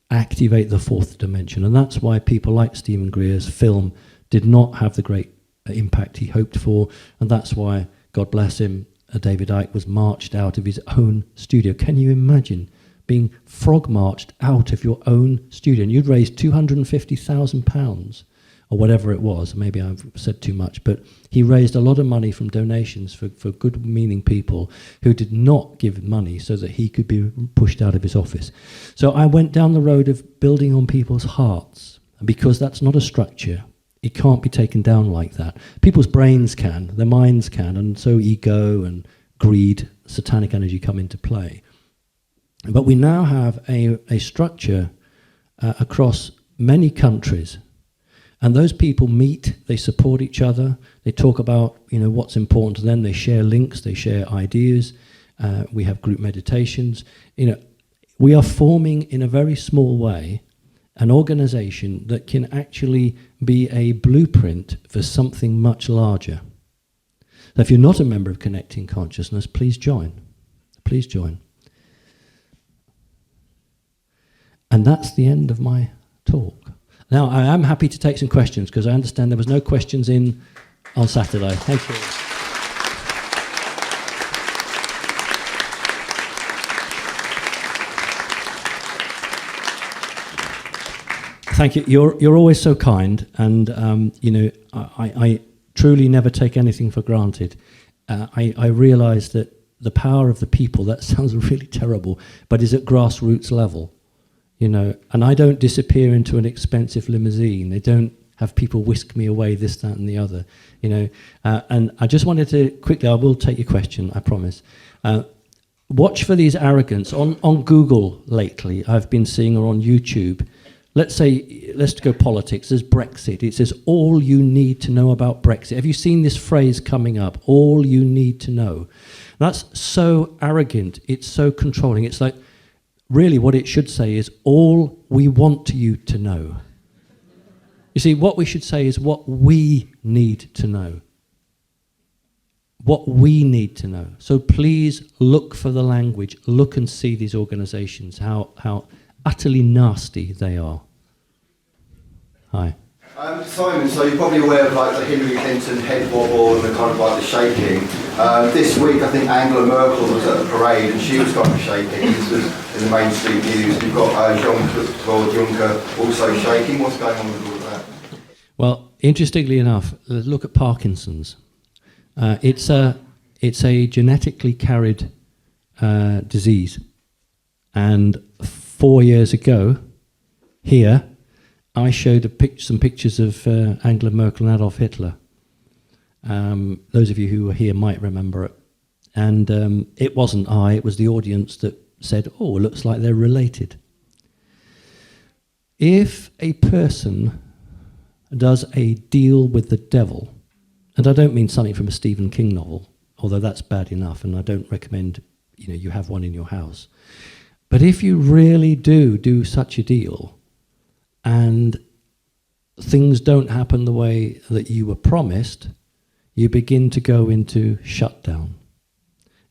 activate the fourth dimension. And that's why people like Stephen Greer's film did not have the great impact he hoped for, and that's why, God bless him, David Icke was marched out of his own studio. Can you imagine being frog marched out of your own studio? And you'd raised £250,000 or whatever it was. Maybe I've said too much, but he raised a lot of money from donations for good-meaning people who did not give money so that he could be pushed out of his office. So I went down the road of building on people's hearts, because that's not a structure. It can't be taken down like that. People's brains can, their minds can, and so ego and greed, satanic energy come into play. But we now have a structure across many countries, and those people meet, they support each other, they talk about, you know, what's important to them, they share links, they share ideas, we have group meditations. You know, we are forming in a very small way an organization that can actually be a blueprint for something much larger. So if you're not a member of Connecting Consciousness, please join. Please join. And that's the end of my talk. Now, I am happy to take some questions, because I understand there was no questions in on Saturday. Thank you. Thank you. You're always so kind, and you know, I truly never take anything for granted. I realise that the power of the people, that sounds really terrible, but is at grassroots level, you know. And I don't disappear into an expensive limousine. They don't have people whisk me away, this, that, and the other, you know. And I just wanted to quickly, I will take your question, I promise. Watch for these arrogance on Google lately. I've been seeing, or on YouTube, let's go politics. There's Brexit. It says all you need to know about Brexit. Have you seen this phrase coming up? All you need to know. That's so arrogant. It's so controlling. It's like, really what it should say is all we want you to know. You see, what we should say is what we need to know. What we need to know. So please look for the language. Look and see these organizations, how utterly nasty they are. Hi. Simon, so you're probably aware of like the Hillary Clinton head wobble and the kind of like the shaking. This week I think Angela Merkel was at a parade and she was kind of shaking. This was in the mainstream news. You've got Jean-Claude Juncker also shaking. What's going on with all of that? Well, interestingly enough, let's look at Parkinson's. It's a genetically carried disease. And 4 years ago, here, I showed some pictures of Angela Merkel and Adolf Hitler. Those of you who were here might remember it. And it wasn't I, it was the audience that said, oh, it looks like they're related. If a person does a deal with the devil, and I don't mean something from a Stephen King novel, although that's bad enough, and I don't recommend you have one in your house. But if you really do such a deal, and things don't happen the way that you were promised, you begin to go into shutdown.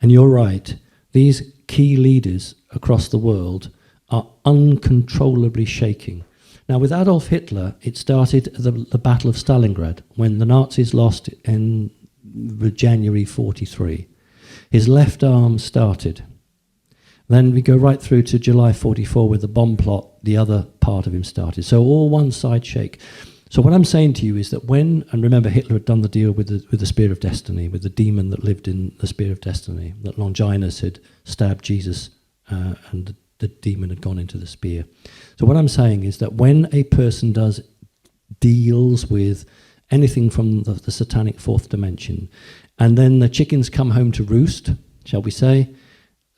And you're right, these key leaders across the world are uncontrollably shaking. Now, with Adolf Hitler, it started the Battle of Stalingrad, when the Nazis lost in January 43. His left arm started. Then we go right through to July 44 with the bomb plot, the other part of him started. So all one side shake. So what I'm saying to you is that and remember Hitler had done the deal with the Spear of Destiny, with the demon that lived in the Spear of Destiny, that Longinus had stabbed Jesus and the demon had gone into the spear. So what I'm saying is that when a person does deals with anything from the satanic fourth dimension, and then the chickens come home to roost, shall we say,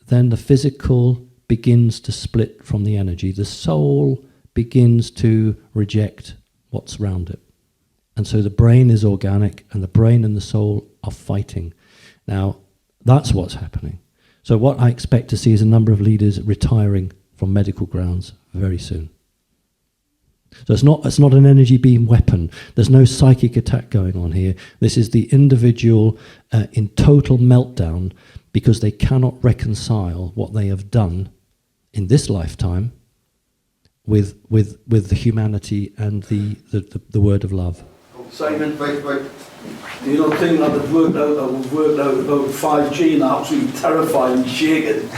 then the physical begins to split from the energy. The soul begins to reject what's around it. And so the brain is organic, and the brain and the soul are fighting. Now, that's what's happening. So what I expect to see is a number of leaders retiring from medical grounds very soon. So it's not an energy beam weapon. There's no psychic attack going on here. This is the individual in total meltdown because they cannot reconcile what they have done in this lifetime with the humanity and the word of love. Simon, do you not think that we've worked out about 5G now, absolutely terrifying, shaking?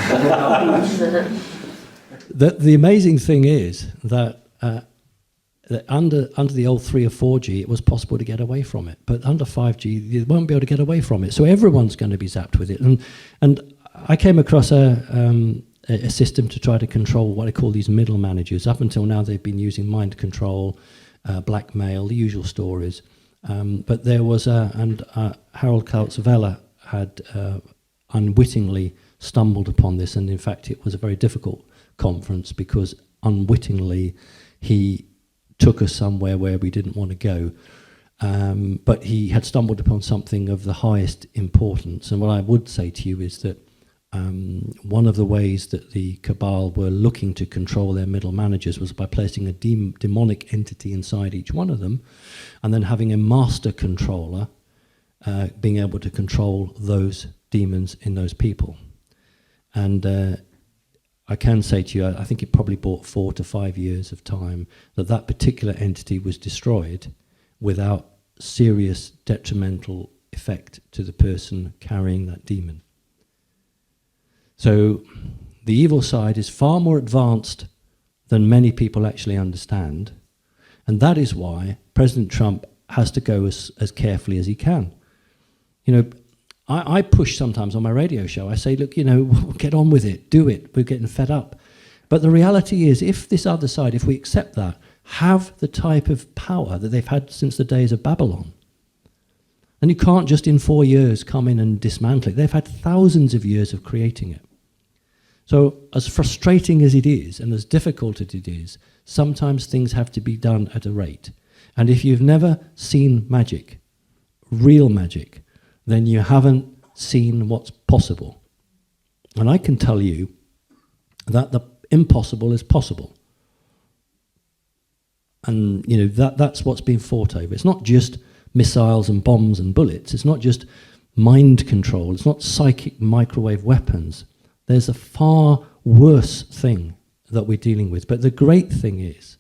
The amazing thing is that under the old 3 or 4G, it was possible to get away from it. But under 5G, you won't be able to get away from it. So everyone's going to be zapped with it. And I came across a system to try to control what I call these middle managers. Up until now, they've been using mind control, blackmail, the usual stories. But there was Harold Kautzvella had unwittingly stumbled upon this, and in fact, it was a very difficult conference because unwittingly he took us somewhere where we didn't want to go. But he had stumbled upon something of the highest importance. And what I would say to you is that one of the ways that the cabal were looking to control their middle managers was by placing a demonic entity inside each one of them, and then having a master controller being able to control those demons in those people. And I can say to you, I think it probably bought 4 to 5 years of time that particular entity was destroyed without serious detrimental effect to the person carrying that demon. So the evil side is far more advanced than many people actually understand, and that is why President Trump has to go as carefully as he can. You know, I push sometimes on my radio show. I say, look, get on with it, do it. We're getting fed up. But the reality is, if this other side, if we accept that, have the type of power that they've had since the days of Babylon, and you can't just in 4 years come in and dismantle it. They've had thousands of years of creating it. So as frustrating as it is and as difficult as it is, sometimes things have to be done at a rate. And if you've never seen magic, real magic, then you haven't seen what's possible. And I can tell you that the impossible is possible. And that's what's been fought over. It's not just missiles and bombs and bullets. It's not just mind control. It's not psychic microwave weapons. There's a far worse thing that we're dealing with. But the great thing is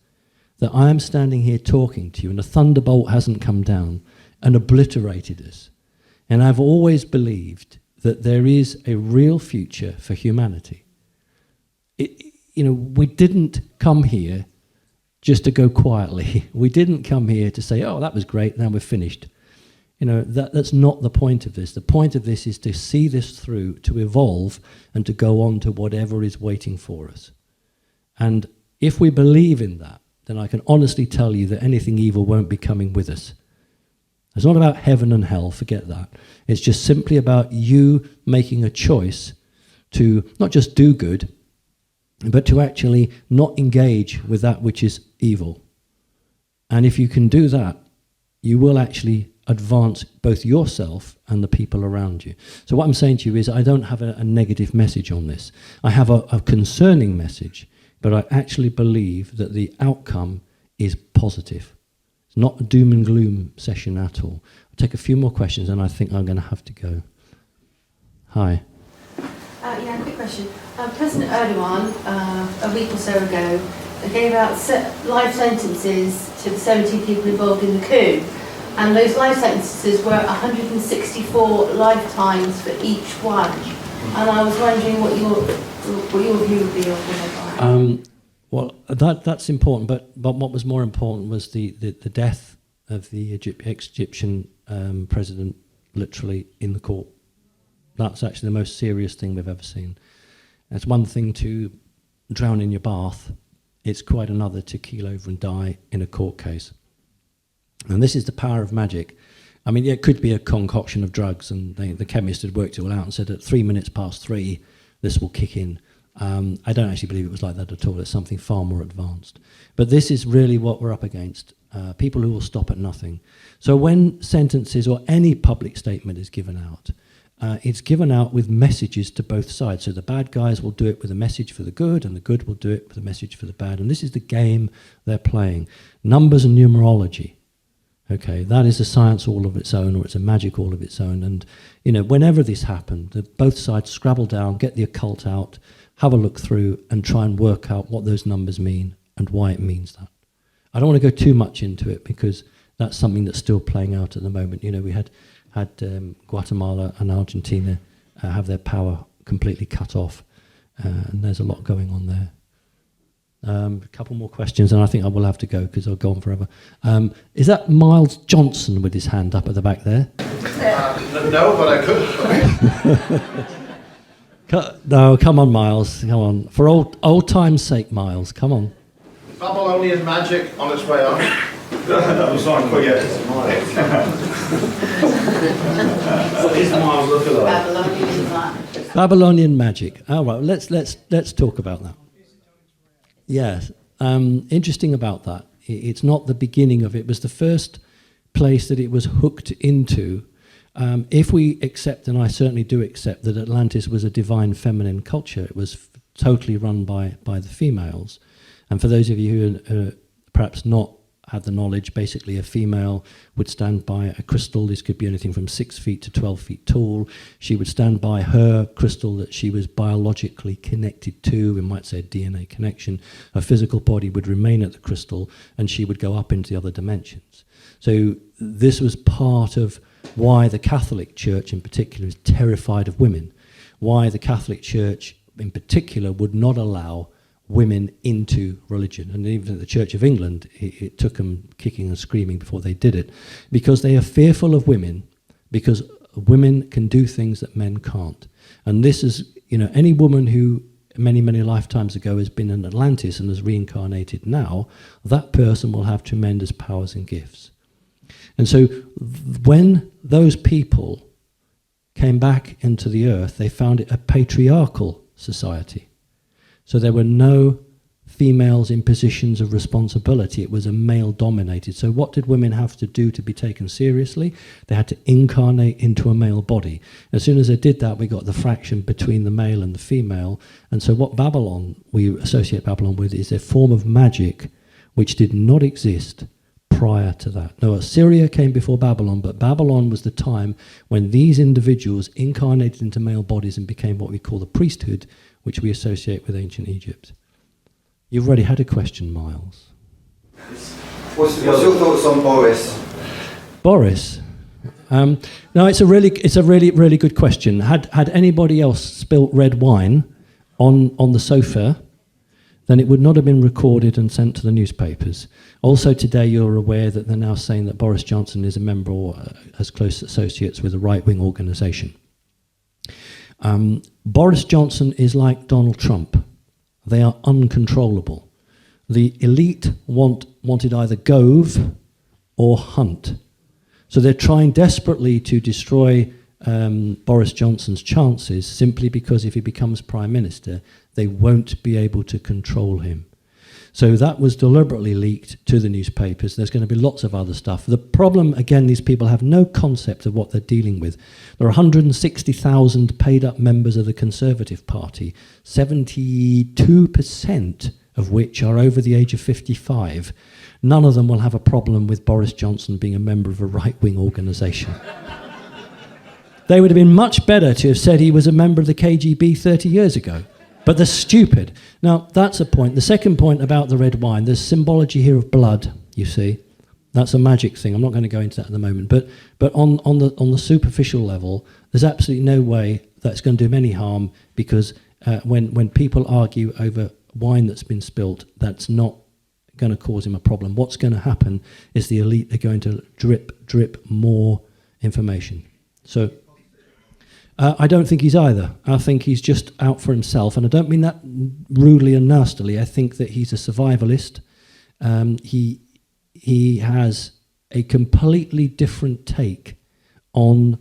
that I am standing here talking to you, and a thunderbolt hasn't come down and obliterated us. And I've always believed that there is a real future for humanity. We didn't come here just to go quietly. We didn't come here to say, oh, that was great, now we're finished. That's not the point of this. The point of this is to see this through, to evolve, and to go on to whatever is waiting for us. And if we believe in that, then I can honestly tell you that anything evil won't be coming with us. It's not about heaven and hell, forget that. It's just simply about you making a choice to not just do good, but to actually not engage with that which is evil. And if you can do that, you will actually advance both yourself and the people around you. So what I'm saying to you is I don't have a negative message on this. I have a concerning message, but I actually believe that the outcome is positive. It's not a doom and gloom session at all. I'll take a few more questions and I think I'm going to have to go. Hi. Yeah, quick question. President Erdogan, a week or so ago, gave out life sentences to the 17 people involved in the coup. And those life sentences were 164 lifetimes for each one. And I was wondering what your view would be on that. Well, that's important, but what was more important was the death of the ex-Egyptian president literally in the court. That's actually the most serious thing we've ever seen. It's one thing to drown in your bath. It's quite another to keel over and die in a court case. And this is the power of magic. I mean, it could be a concoction of drugs, and the chemist had worked it all out and said at 3:03, this will kick in. I don't actually believe it was like that at all. It's something far more advanced. But this is really what we're up against, people who will stop at nothing. So when sentences or any public statement is given out, it's given out with messages to both sides. So the bad guys will do it with a message for the good, and the good will do it with a message for the bad. And this is the game they're playing. Numbers and numerology. Okay, that is a science all of its own, or it's a magic all of its own. And, whenever this happened, both sides scrabble down, get the occult out, have a look through, and try and work out what those numbers mean and why it means that. I don't want to go too much into it because that's something that's still playing out at the moment. We had Guatemala and Argentina have their power completely cut off, and there's a lot going on there. A couple more questions, and I think I will have to go because I'll go on forever. Is that Miles Johnson with his hand up at the back there? No, but I could. No, come on, Miles. Come on. For old time's sake, Miles. Come on. Babylonian magic on its way on. That was on quick. What is Miles looking like? Babylonian magic. All right, let's talk about that. Yes, interesting about that. It's not the beginning of it. It was the first place that it was hooked into. If we accept, and I certainly do accept, that Atlantis was a divine feminine culture, it was totally run by the females. And for those of you who perhaps not had the knowledge, basically a female would stand by a crystal. This could be anything from 6 feet to 12 feet tall. She would stand by her crystal that she was biologically connected to. We might say a DNA connection. Her physical body would remain at the crystal, and she would go up into the other dimensions. So this was part of why the Catholic Church in particular is terrified of women, why the Catholic Church in particular would not allow women into religion. And even at the Church of England, it took them kicking and screaming before they did it, because they are fearful of women, because women can do things that men can't. And this is, any woman who many, many lifetimes ago has been in Atlantis and is reincarnated now, that person will have tremendous powers and gifts. And so when those people came back into the earth, they found it a patriarchal society. So there were no females in positions of responsibility. It was a male-dominated. So what did women have to do to be taken seriously? They had to incarnate into a male body. As soon as they did that, we got the fraction between the male and the female. And so what Babylon, we associate Babylon with, is a form of magic which did not exist prior to that. No, Assyria came before Babylon, but Babylon was the time when these individuals incarnated into male bodies and became what we call the priesthood, which we associate with ancient Egypt. You've already had a question, Miles. What's your thoughts on Boris? Boris? No, it's a really good question. Had anybody else spilt red wine on the sofa, then it would not have been recorded and sent to the newspapers. Also today you're aware that they're now saying that Boris Johnson is a member or has close associates with a right-wing organisation. Boris Johnson is like Donald Trump. They are uncontrollable. The elite wanted either Gove or Hunt. So they're trying desperately to destroy Boris Johnson's chances simply because if he becomes Prime Minister, they won't be able to control him. So that was deliberately leaked to the newspapers. There's going to be lots of other stuff. The problem, again, these people have no concept of what they're dealing with. There are 160,000 paid-up members of the Conservative Party, 72% of which are over the age of 55. None of them will have a problem with Boris Johnson being a member of a right-wing organisation. They would have been much better to have said he was a member of the KGB 30 years ago. But they're stupid. Now, that's a point. The second point about the red wine, there's symbology here of blood, you see. That's a magic thing. I'm not going to go into that at the moment. But on the superficial level, there's absolutely no way that's going to do him any harm because when people argue over wine that's been spilt, that's not going to cause him a problem. What's going to happen is the elite are going to drip more information. So I don't think he's either. I think he's just out for himself, and I don't mean that rudely and nastily. I think that he's a survivalist. He has a completely different take on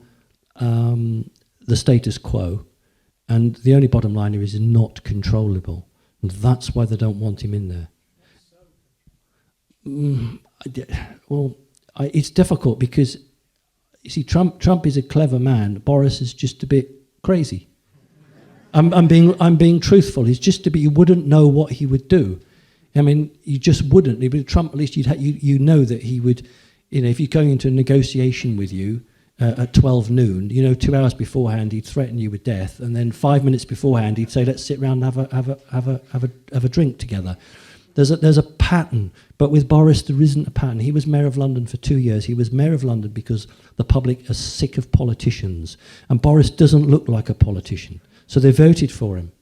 the status quo, and the only bottom line here is he's not controllable, and that's why they don't want him in there. It's difficult because you see, Trump is a clever man. Boris is just a bit crazy. I'm being truthful. He's just a bit. You wouldn't know what he would do. I mean, you just wouldn't. With Trump, at least you know that he would. You know, if he's going into a negotiation with you at 12 noon, 2 hours beforehand he'd threaten you with death, and then 5 minutes beforehand he'd say, "Let's sit round and have a drink together." There's a pattern, but with Boris there isn't a pattern. He was Mayor of London for 2 years. He was Mayor of London because the public are sick of politicians, and Boris doesn't look like a politician, so they voted for him.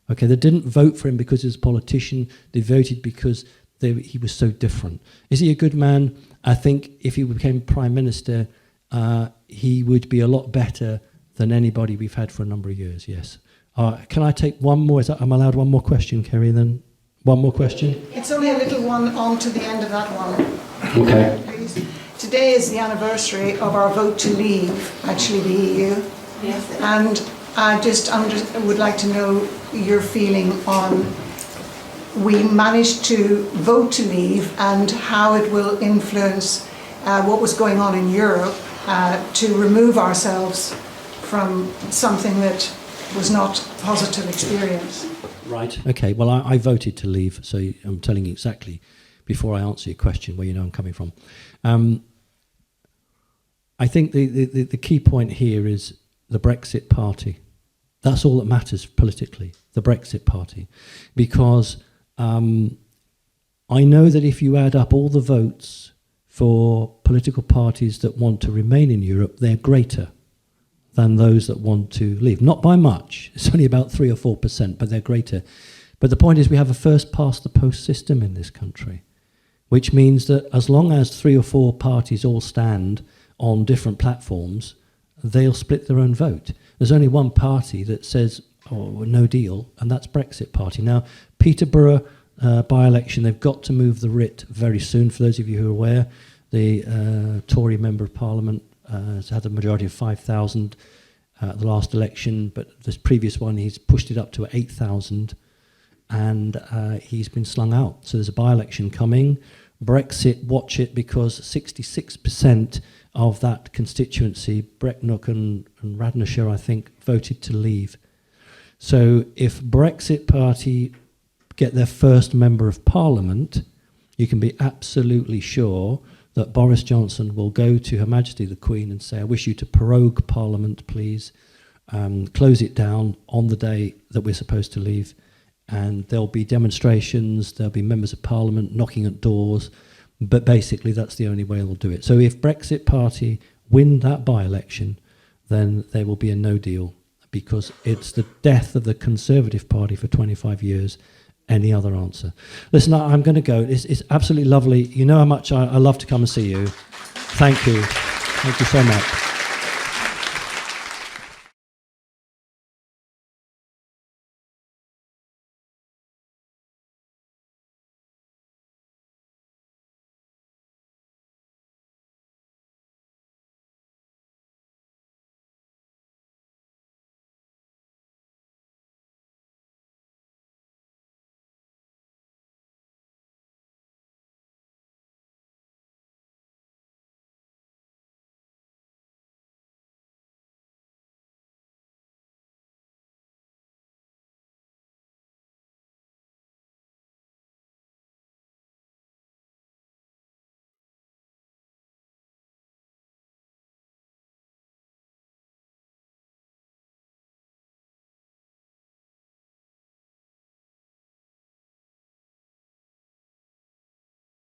Okay, they didn't vote for him because he was a politician. They voted because he was so different. Is he a good man? I think if he became Prime Minister, he would be a lot better than anybody we've had for a number of years, yes. Can I take one more? I'm allowed one more question, Kerry, then? One more question? It's only a little one on to the end of that one. Okay. Please. Today is the anniversary of our vote to leave, actually, the EU. Yes. And I just would like to know your feeling on we managed to vote to leave and how it will influence what was going on in Europe to remove ourselves from something that was not a positive experience. Right. Okay. Well, I voted to leave, so I'm telling you exactly before I answer your question where you know I'm coming from. I think the key point here is the Brexit Party. That's all that matters politically, the Brexit Party. Because I know that if you add up all the votes for political parties that want to remain in Europe, they're greater than those that want to leave. Not by much. It's only about 3 or 4%, but they're greater. But the point is we have a first-past-the-post system in this country, which means that as long as 3 or 4 parties all stand on different platforms, they'll split their own vote. There's only one party that says, oh, no deal, and that's Brexit Party. Now, Peterborough by-election, they've got to move the writ very soon. For those of you who are aware, the Tory Member of Parliament has had a majority of 5,000 at the last election, but this previous one, he's pushed it up to 8,000. and he's been slung out. So there's a by-election coming. Brexit, watch it, because 66% of that constituency, Brecknock and Radnorshire, I think, voted to leave. So if Brexit Party get their first member of parliament, you can be absolutely sure that Boris Johnson will go to Her Majesty the Queen and say, I wish you to prorogue Parliament, please, close it down on the day that we're supposed to leave, and there'll be demonstrations, there'll be members of Parliament knocking at doors, but basically that's the only way they'll do it. So if Brexit Party win that by-election, then there will be a no deal, because it's the death of the Conservative Party for 25 years. Any other answer? Listen, I'm going to go. It's absolutely lovely. You know how much I love to come and see you. Thank you. Thank you so much.